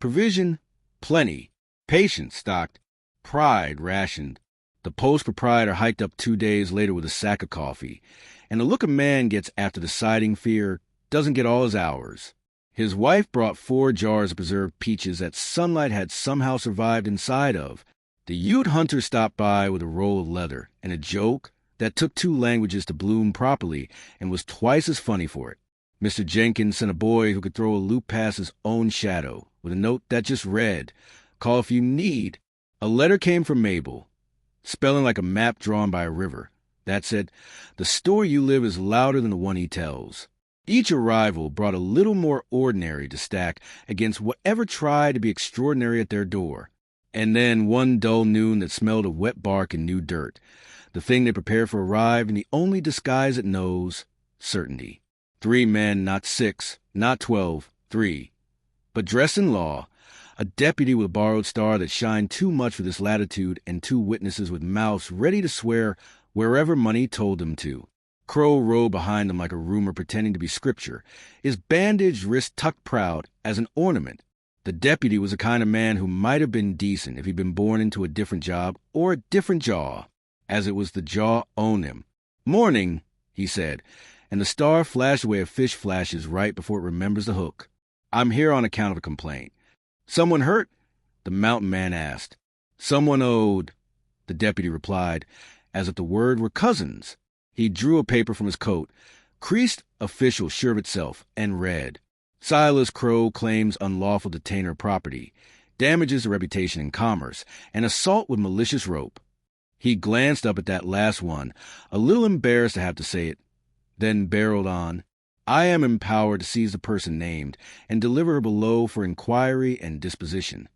Provision, plenty. Patience stocked. Pride rationed. The post proprietor hiked up 2 days later with a sack of coffee, and the look a man gets after deciding fear doesn't get all his hours. His wife brought 4 jars of preserved peaches that sunlight had somehow survived inside of. The Ute hunter stopped by with a roll of leather and a joke that took 2 languages to bloom properly and was twice as funny for it. Mr. Jenkins sent a boy who could throw a loop past his own shadow with a note that just read, Call if you need. A letter came from Mabel, spelling like a map drawn by a river. That said, the story you live is louder than the one he tells. Each arrival brought a little more ordinary to stack against whatever tried to be extraordinary at their door. And then one dull noon that smelled of wet bark and new dirt. The thing they prepared for arrived, and the only disguise it knows, certainty. 3 men, not 6, not 12, 3. But dressed in law, a deputy with a borrowed star that shined too much for this latitude, and 2 witnesses with mouths ready to swear wherever money told them to. Crow rode behind them like a rumor pretending to be scripture, his bandaged wrist tucked proud as an ornament. The deputy was the kind of man who might have been decent if he'd been born into a different job or a different jaw, as it was the jaw owned him. "Morning," he said, and the star flashed away a fish flashes right before it remembers the hook. "I'm here on account of a complaint." "Someone hurt?" the mountain man asked. "Someone owed," the deputy replied, as if the word were cousins. He drew a paper from his coat, creased official sure of itself, and read, "Silas Crow claims unlawful detainer property, damages the reputation in commerce, and assault with malicious rope." He glanced up at that last one, a little embarrassed to have to say it, then barreled on, "I am empowered to seize the person named and deliver her below for inquiry and disposition."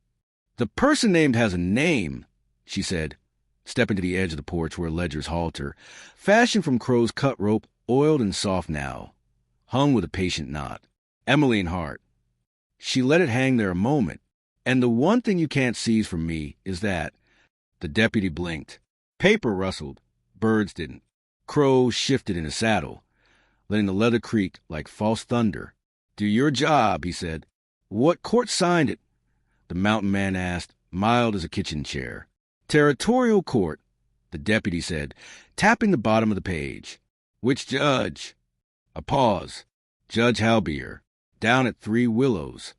"The person named has a name," she said, stepping to the edge of the porch where Ledger's halter, fashioned from Crow's cut rope, oiled and soft now, hung with a patient knot. "Emeline Hart." She let it hang there a moment. "And the one thing you can't seize from me is that." The deputy blinked. Paper rustled. Birds didn't. Crow shifted in his saddle, letting the leather creak like false thunder. "Do your job," he said. "What court signed it?" the mountain man asked, mild as a kitchen chair. "Territorial court," the deputy said, tapping the bottom of the page. "Which judge?" A pause. "Judge Halbier, down at 3 Willows."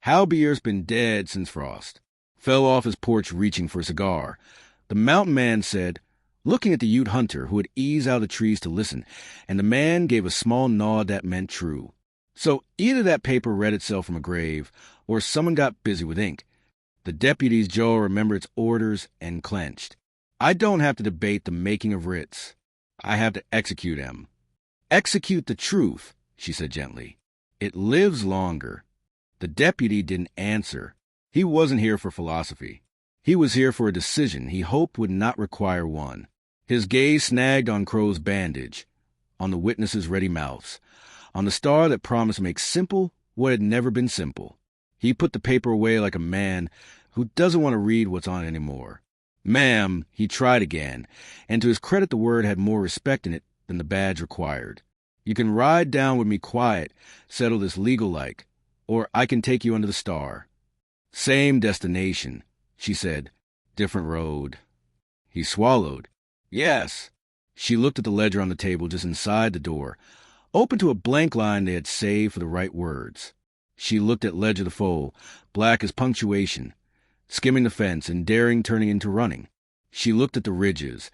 Halbier's been dead since Frost. Fell off his porch reaching for a cigar. The mountain man said, looking at the Ute hunter who had eased out of the trees to listen, and the man gave a small nod that meant true. So either that paper read itself from a grave, or someone got busy with ink. The deputy's jaw remembered its orders and clenched. "I don't have to debate the making of writs. I have to execute them." "Execute the truth," she said gently. "It lives longer." The deputy didn't answer. He wasn't here for philosophy. He was here for a decision he hoped would not require one. His gaze snagged on Crow's bandage, on the witnesses' ready mouths, on the star that promised to make simple what had never been simple. He put the paper away like a man who doesn't want to read what's on it anymore. "Ma'am," he tried again, and to his credit the word had more respect in it than the badge required. "You can ride down with me quiet, settle this legal-like, or I can take you under the star." "Same destination," she said. "Different road." He swallowed. "Yes." She looked at the ledger on the table just inside the door, open to a blank line they had saved for the right words. She looked at Ledger the foal, black as punctuation, skimming the fence and daring turning into running. She looked at the ridges,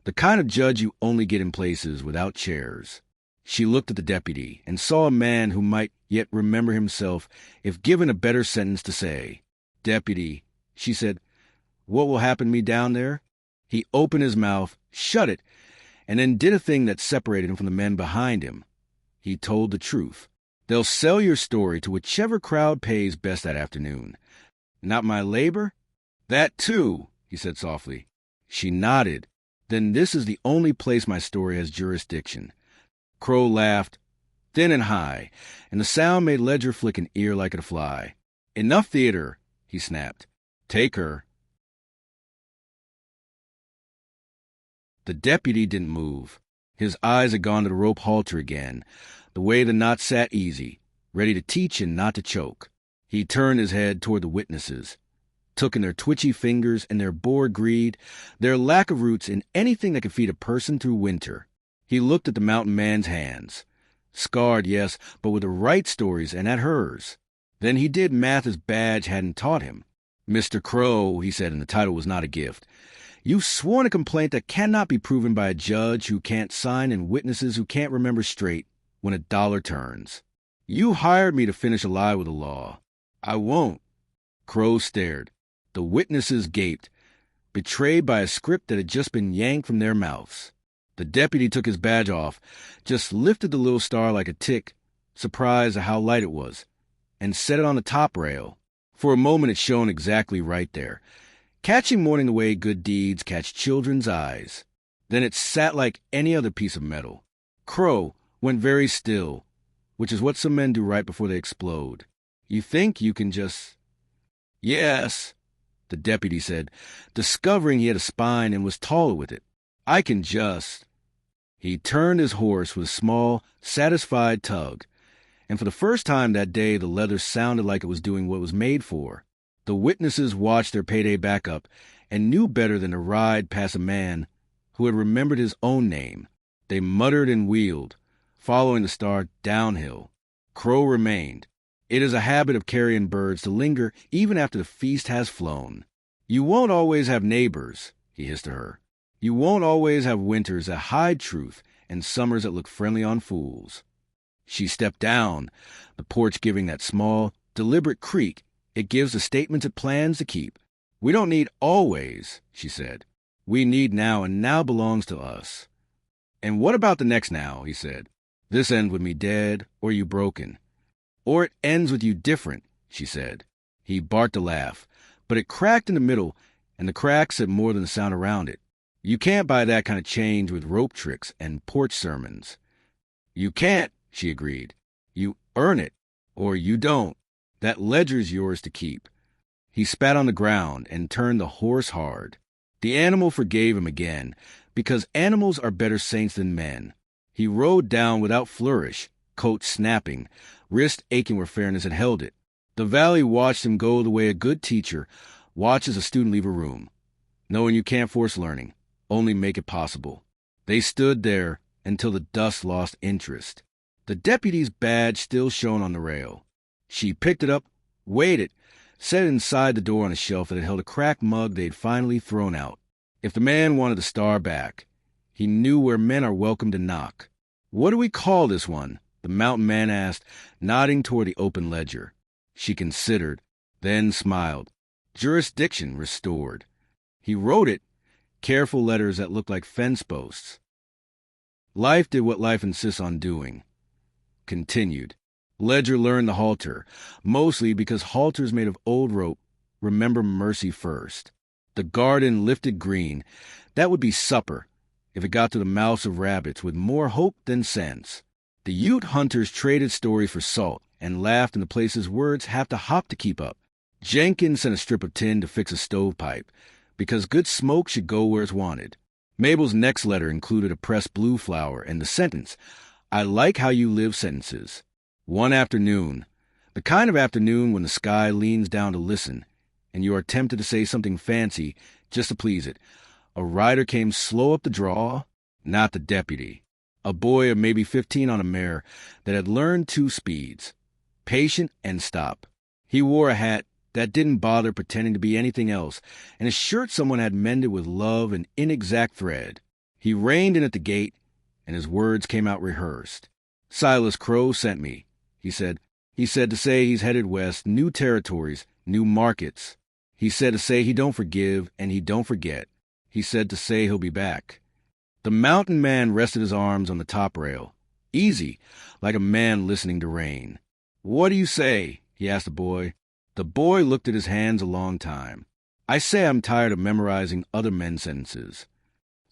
the kind of judge you only get in places without chairs. She looked at the deputy and saw a man who might yet remember himself if given a better sentence to say. "Deputy," she said, "what will happen to me down there?" He opened his mouth, shut it, and then did a thing that separated him from the men behind him. He told the truth. "They'll sell your story to whichever crowd pays best that afternoon." "Not my labor?" "That too," he said softly. She nodded. "Then this is the only place my story has jurisdiction." Crow laughed, thin and high, and the sound made Ledger flick an ear like a fly. "Enough theater," he snapped. "Take her." The deputy didn't move. His eyes had gone to the rope halter again, the way the knot sat easy, ready to teach and not to choke. He turned his head toward the witnesses, took in their twitchy fingers and their bored greed, their lack of roots in anything that could feed a person through winter. He looked at the mountain man's hands. Scarred, yes, but with the right stories and at hers. Then he did math his badge hadn't taught him. "Mr. Crow," he said, and the title was not a gift, "you've sworn a complaint that cannot be proven by a judge who can't sign and witnesses who can't remember straight when a dollar turns. You hired me to finish a lie with the law. I won't." Crow stared. The witnesses gaped, betrayed by a script that had just been yanked from their mouths. The deputy took his badge off, just lifted the little star like a tick, surprised at how light it was, and set it on the top rail. For a moment it shone exactly right there, catching morning the way good deeds catch children's eyes. Then it sat like any other piece of metal. Crow went very still, which is what some men do right before they explode. You think you can just... Yes, the deputy said, discovering he had a spine and was taller with it. I can just... He turned his horse with a small, satisfied tug, and for the first time that day the leather sounded like it was doing what it was made for. The witnesses watched their payday back up and knew better than to ride past a man who had remembered his own name. They muttered and wheeled, following the star downhill. Crow remained. It is a habit of carrion birds to linger even after the feast has flown. You won't always have neighbors, he hissed to her. You won't always have winters that hide truth and summers that look friendly on fools. She stepped down, the porch giving that small, deliberate creak it gives the statements it plans to keep. We don't need always, she said. We need now, and now belongs to us. And what about the next now, he said. This ends with me dead or you broken. Or it ends with you different, she said. He barked a laugh, but it cracked in the middle, and the crack said more than the sound around it. You can't buy that kind of change with rope tricks and porch sermons. You can't, she agreed. You earn it, or you don't. That ledger's yours to keep. He spat on the ground and turned the horse hard. The animal forgave him again, because animals are better saints than men. He rode down without flourish, coat snapping, wrist aching where fairness had held it. The valley watched him go the way a good teacher watches a student leave a room, knowing you can't force learning, only make it possible. They stood there until the dust lost interest. The deputy's badge still shone on the rail. She picked it up, weighed it, set it inside the door on a shelf that had held a cracked mug they'd finally thrown out. If the man wanted the star back, he knew where men are welcome to knock. What do we call this one? The mountain man asked, nodding toward the open ledger. She considered, then smiled. Jurisdiction restored. He wrote it, careful letters that looked like fence posts. Life did what life insists on doing. Continued. Ledger learned the halter, mostly because halters made of old rope remember mercy first. The garden lifted green. That would be supper, if it got to the mouths of rabbits with more hope than sense. The Ute hunters traded stories for salt and laughed in the places words have to hop to keep up. Jenkins sent a strip of tin to fix a stovepipe, because good smoke should go where it's wanted. Mabel's next letter included a pressed blue flower and the sentence, I like how you live sentences. One afternoon, the kind of afternoon when the sky leans down to listen, and you are tempted to say something fancy just to please it, a rider came slow up the draw, not the deputy. A boy of maybe 15 on a mare that had learned 2 speeds, patient and stop. He wore a hat that didn't bother pretending to be anything else, and a shirt someone had mended with love and inexact thread. He reined in at the gate, and his words came out rehearsed. Silas Crow sent me, he said. He said to say he's headed west, new territories, new markets. He said to say he don't forgive and he don't forget. He said to say he'll be back. The mountain man rested his arms on the top rail, easy, like a man listening to rain. What do you say? He asked the boy. The boy looked at his hands a long time. I say I'm tired of memorizing other men's sentences.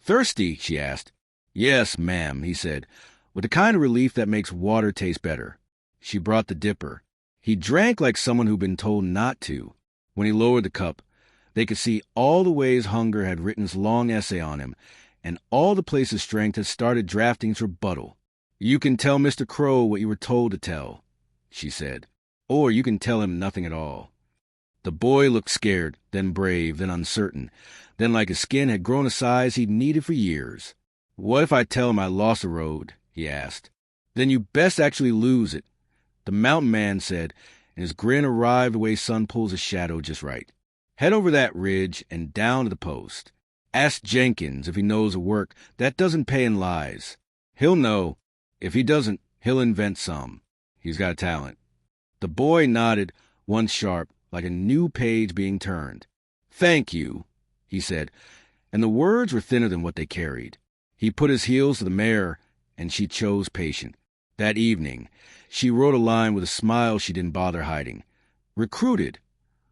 Thirsty? She asked. Yes, ma'am, he said, with the kind of relief that makes water taste better. She brought the dipper. He drank like someone who'd been told not to. When he lowered the cup, they could see all the ways hunger had written its long essay on him, and all the places strength had started drafting its rebuttal. You can tell Mr. Crow what you were told to tell, she said, or you can tell him nothing at all. The boy looked scared, then brave, then uncertain, then like his skin had grown a size he'd needed for years. What if I tell him I lost the road? He asked. Then you best actually lose it, the mountain man said, and his grin arrived the way sun pulls a shadow just right. Head over that ridge and down to the post. Ask Jenkins if he knows a work that doesn't pay in lies. He'll know. If he doesn't, he'll invent some. He's got a talent. The boy nodded, once sharp, like a new page being turned. Thank you, he said, and the words were thinner than what they carried. He put his heels to the mare, and she chose patient. That evening, she wrote a line with a smile she didn't bother hiding. Recruited.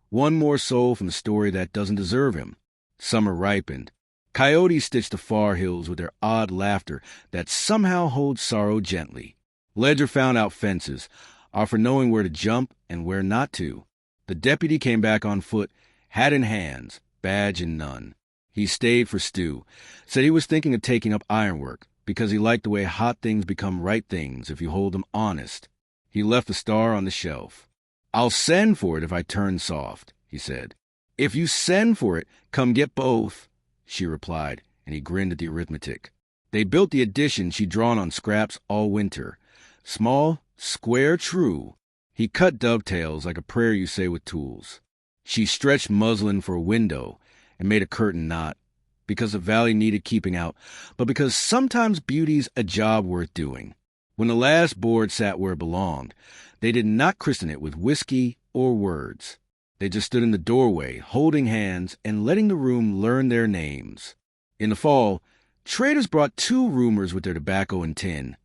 One more soul from the story that doesn't deserve him. Summer ripened. Coyotes stitched the far hills with their odd laughter that somehow holds sorrow gently. Ledger found out fences, offered knowing where to jump and where not to. The deputy came back on foot, hat in hands, badge in none. He stayed for stew, said he was thinking of taking up ironwork because he liked the way hot things become right things if you hold them honest. He left the star on the shelf. "I'll send for it if I turn soft," he said. "If you send for it, come get both," she replied, and he grinned at the arithmetic. They built the addition she'd drawn on scraps all winter. Small, square, true. He cut dovetails like a prayer you say with tools. She stretched muslin for a window and made a curtain not because the valley needed keeping out, but because sometimes beauty's a job worth doing. When the last board sat where it belonged, they did not christen it with whiskey or words. They just stood in the doorway, holding hands and letting the room learn their names. In the fall, traders brought 2 roomers with their tobacco and tin.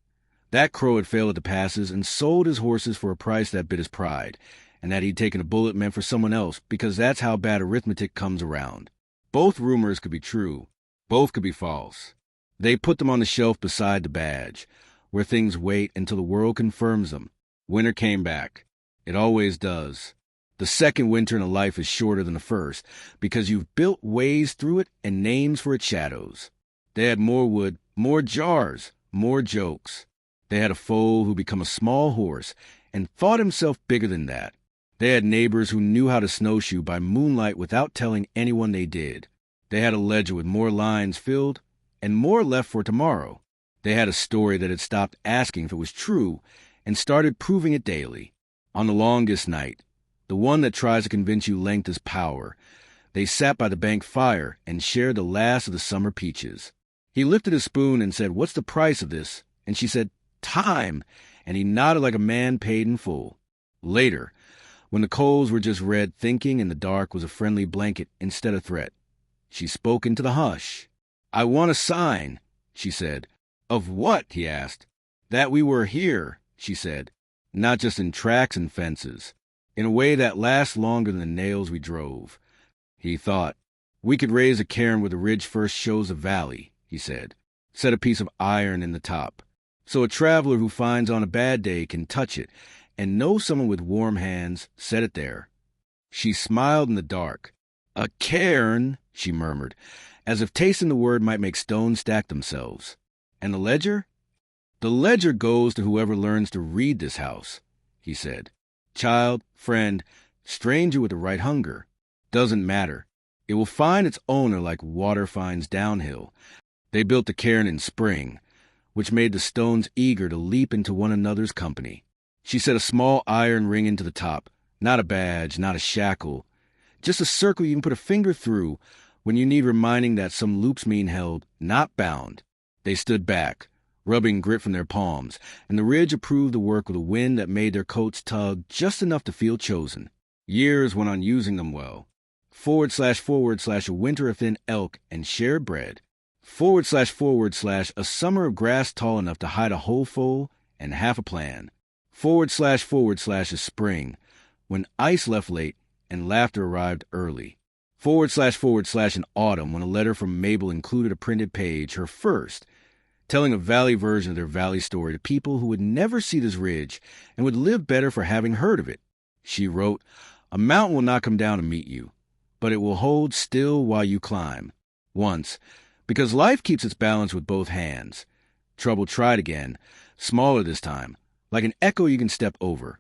That crow had failed at the passes and sold his horses for a price that bit his pride, and that he'd taken a bullet meant for someone else because that's how bad arithmetic comes around. Both rumors could be true. Both could be false. They put them on the shelf beside the badge, where things wait until the world confirms them. Winter came back. It always does. The second winter in a life is shorter than the first because you've built ways through it and names for its shadows. They had more wood, more jars, more jokes. They had a foal who became a small horse and thought himself bigger than that. They had neighbors who knew how to snowshoe by moonlight without telling anyone they did. They had a ledger with more lines filled and more left for tomorrow. They had a story that had stopped asking if it was true and started proving it daily. On the longest night, the one that tries to convince you length is power, they sat by the bank fire and shared the last of the summer peaches. He lifted his spoon and said, "What's the price of this?" And she said, "Time," and he nodded like a man paid in full. Later, when the coals were just red, thinking in the dark was a friendly blanket instead of threat, she spoke into the hush. "I want a sign," she said. "Of what?" he asked. "That we were here," she said. "Not just in tracks and fences. In a way that lasts longer than the nails we drove." He thought. "We could raise a cairn where the ridge first shows the valley," he said. "Set a piece of iron in the top, so a traveler who finds on a bad day can touch it and know someone with warm hands set it there." She smiled in the dark. "A cairn," she murmured, as if tasting the word might make stones stack themselves. "And the ledger?" "The ledger goes to whoever learns to read this house," he said. "Child, friend, stranger with the right hunger. Doesn't matter. It will find its owner like water finds downhill." They built the cairn in spring, which made the stones eager to leap into one another's company. She set a small iron ring into the top, not a badge, not a shackle, just a circle you can put a finger through when you need reminding that some loops mean held, not bound. They stood back, rubbing grit from their palms, and the ridge approved the work with a wind that made their coats tug just enough to feel chosen. Years went on using them well. / a winter of thin elk and shared bread. / a summer of grass tall enough to hide a whole foal and half a plan. / a spring, when ice left late and laughter arrived early. / an autumn when a letter from Mabel included a printed page, her first, telling a valley version of their valley story to people who would never see this ridge and would live better for having heard of it. She wrote, "A mountain will not come down to meet you, but it will hold still while you climb." Once, because life keeps its balance with both hands. Trouble tried again, smaller this time, like an echo you can step over.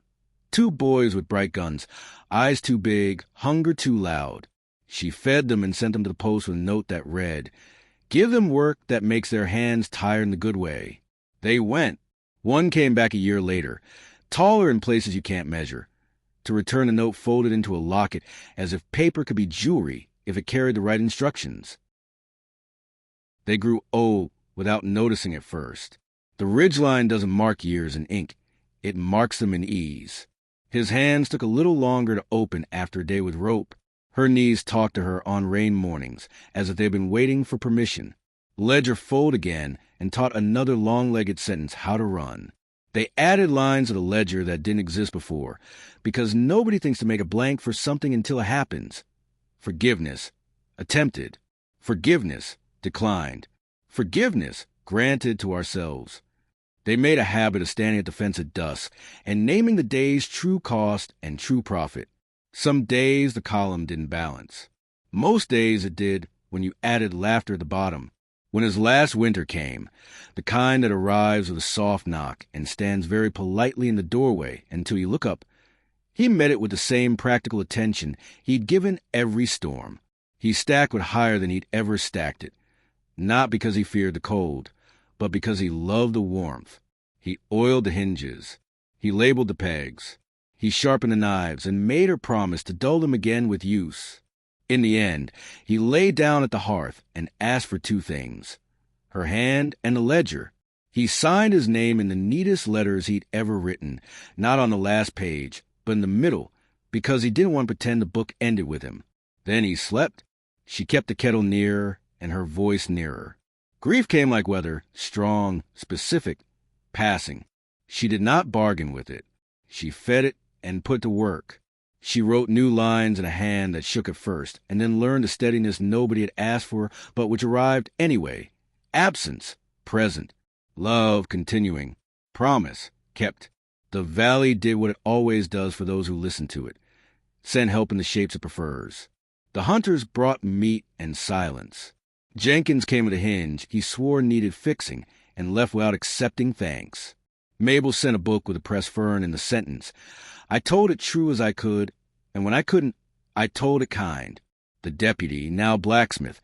2 boys with bright guns, eyes too big, hunger too loud. She fed them and sent them to the post with a note that read, "Give them work that makes their hands tired in the good way." They went. One came back a year later, taller in places you can't measure, to return a note folded into a locket as if paper could be jewelry if it carried the right instructions. They grew old without noticing at first. The ridgeline doesn't mark years in ink. It marks them in ease. His hands took a little longer to open after a day with rope. Her knees talked to her on rain mornings, as if they'd been waiting for permission. Ledger folded again and taught another long-legged sentence how to run. They added lines to the ledger that didn't exist before, because nobody thinks to make a blank for something until it happens. Forgiveness, attempted. Forgiveness, declined. Forgiveness, granted to ourselves. They made a habit of standing at the fence at dusk and naming the day's true cost and true profit. Some days the column didn't balance. Most days it did when you added laughter at the bottom. When his last winter came, the kind that arrives with a soft knock and stands very politely in the doorway until you look up, he met it with the same practical attention he'd given every storm. He stacked it higher than he'd ever stacked it, not because he feared the cold, but because he loved the warmth. He oiled the hinges. He labeled the pegs. He sharpened the knives and made her promise to dull them again with use. In the end, he lay down at the hearth and asked for two things: her hand and the ledger. He signed his name in the neatest letters he'd ever written, not on the last page, but in the middle, because he didn't want to pretend the book ended with him. Then he slept. She kept the kettle nearer and her voice nearer. Grief came like weather, strong, specific, passing. She did not bargain with it. She fed it and put to work. She wrote new lines in a hand that shook at first, and then learned the steadiness nobody had asked for, but which arrived anyway. Absence, present. Love, continuing. Promise, kept. The valley did what it always does for those who listen to it. Send help in the shapes it prefers. The hunters brought meat and silence. Jenkins came with a hinge he swore needed fixing, and left without accepting thanks. Mabel sent a book with a pressed fern in the sentence. I told it true as I could, and when I couldn't, I told it kind. The deputy, now blacksmith,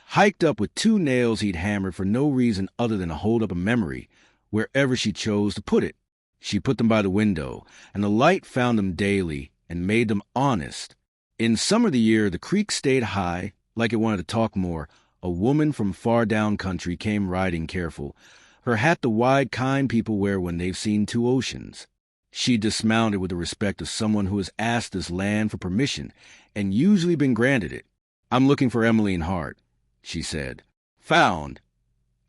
hiked up with two nails he'd hammered for no reason other than to hold up a memory, wherever she chose to put it. She put them by the window, and the light found them daily and made them honest. In summer of the year, the creek stayed high, like it wanted to talk more. A woman from far down country came riding careful, her hat the wide, kind people wear when they've seen two oceans. She dismounted with the respect of someone who has asked this land for permission and usually been granted it. I'm looking for Emeline Hart, she said. Found,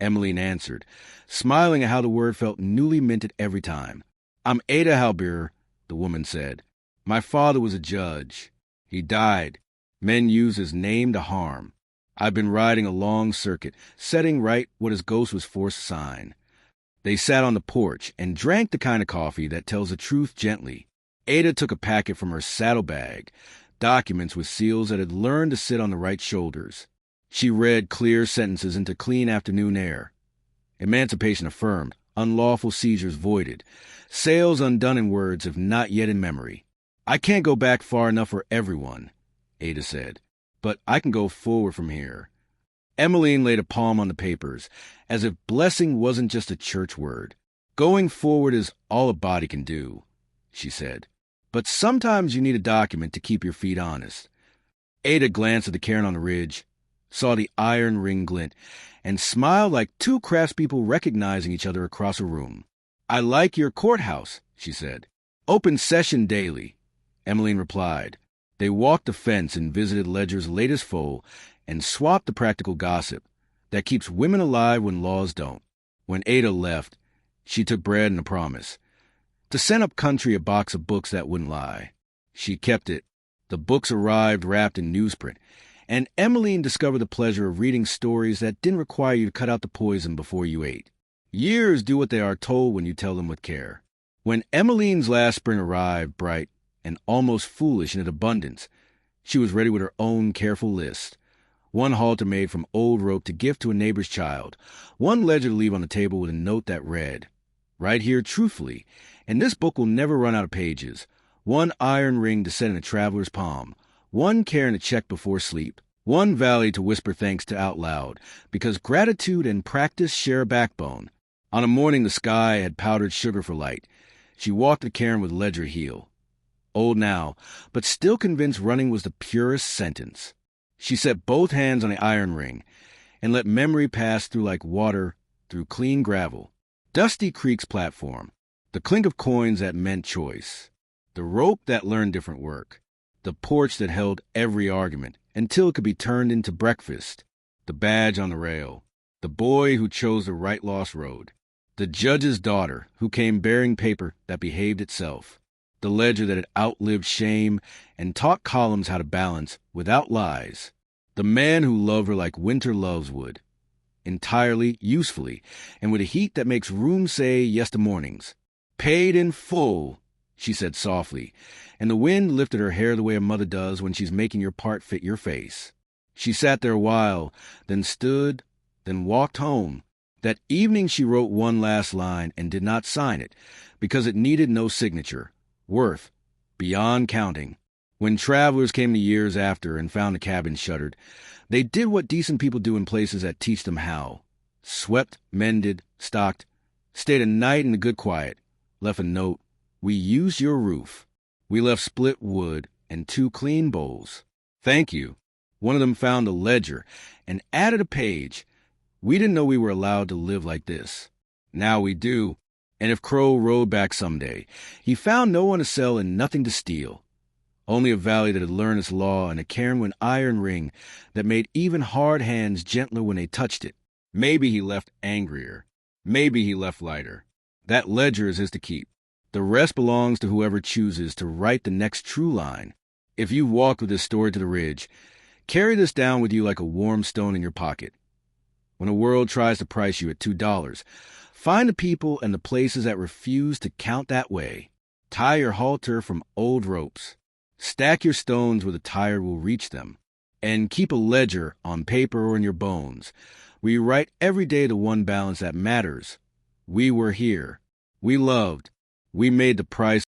Emeline answered, smiling at how the word felt newly minted every time. I'm Ada Halberer, the woman said. My father was a judge. He died. Men used his name to harm. I've been riding a long circuit, setting right what his ghost was forced to sign. They sat on the porch and drank the kind of coffee that tells the truth gently. Ada took a packet from her saddlebag, documents with seals that had learned to sit on the right shoulders. She read clear sentences into clean afternoon air. Emancipation affirmed, unlawful seizures voided, sales undone in words if not yet in memory. I can't go back far enough for everyone, Ada said, but I can go forward from here. Emeline laid a palm on the papers, as if blessing wasn't just a church word. Going forward is all a body can do, she said. But sometimes you need a document to keep your feet honest. Ada glanced at the cairn on the ridge, saw the iron ring glint, and smiled like two craftspeople recognizing each other across a room. I like your courthouse, she said. Open session daily, Emeline replied. They walked the fence and visited Ledger's latest foe and swapped the practical gossip that keeps women alive when laws don't. When Ada left, she took bread and a promise to send up country a box of books that wouldn't lie. She kept it. The books arrived wrapped in newsprint, and Emeline discovered the pleasure of reading stories that didn't require you to cut out the poison before you ate. Years do what they are told when you tell them with care. When Emeline's last spring arrived, bright and almost foolish in its abundance, she was ready with her own careful list. One halter made from old rope to gift to a neighbor's child. One ledger to leave on the table with a note that read, right here truthfully, and this book will never run out of pages. One iron ring to set in a traveler's palm. One cairn to check before sleep. One valley to whisper thanks to out loud, because gratitude and practice share a backbone. On a morning the sky had powdered sugar for light. She walked the cairn with ledger heel. Old now, but still convinced running was the purest sentence. She set both hands on the iron ring and let memory pass through like water through clean gravel. Dusty Creek's platform, the clink of coins that meant choice, the rope that learned different work, the porch that held every argument until it could be turned into breakfast, the badge on the rail, the boy who chose the right lost road, The judge's daughter, who came bearing paper that behaved itself. The ledger that had outlived shame and taught columns how to balance without lies. The man who loved her like winter loves wood. Entirely, usefully, and with a heat that makes room say yes to mornings. Paid in full, she said softly, and the wind lifted her hair the way a mother does when she's making your part fit your face. She sat there a while, then stood, then walked home. That evening she wrote one last line and did not sign it, because it needed no signature. Worth, beyond counting. When travelers came the years after and found the cabin shuttered, they did what decent people do in places that teach them how. Swept, mended, stocked, stayed a night in the good quiet, left a note. We used your roof. We left split wood and 2 clean bowls. Thank you. One of them found a ledger and added a page. We didn't know we were allowed to live like this. Now we do. And if Crow rode back someday, he found no one to sell and nothing to steal. Only a valley that had learned its law and a cairn iron ring that made even hard hands gentler when they touched it. Maybe he left angrier. Maybe he left lighter. That ledger is his to keep. The rest belongs to whoever chooses to write the next true line. If you've walked with this story to the ridge, carry this down with you like a warm stone in your pocket. When the world tries to price you at $2, find the people and the places that refuse to count that way. Tie your halter from old ropes. Stack your stones where the tired will reach them. And keep a ledger on paper or in your bones. We write every day the one balance that matters. We were here. We loved. We made the price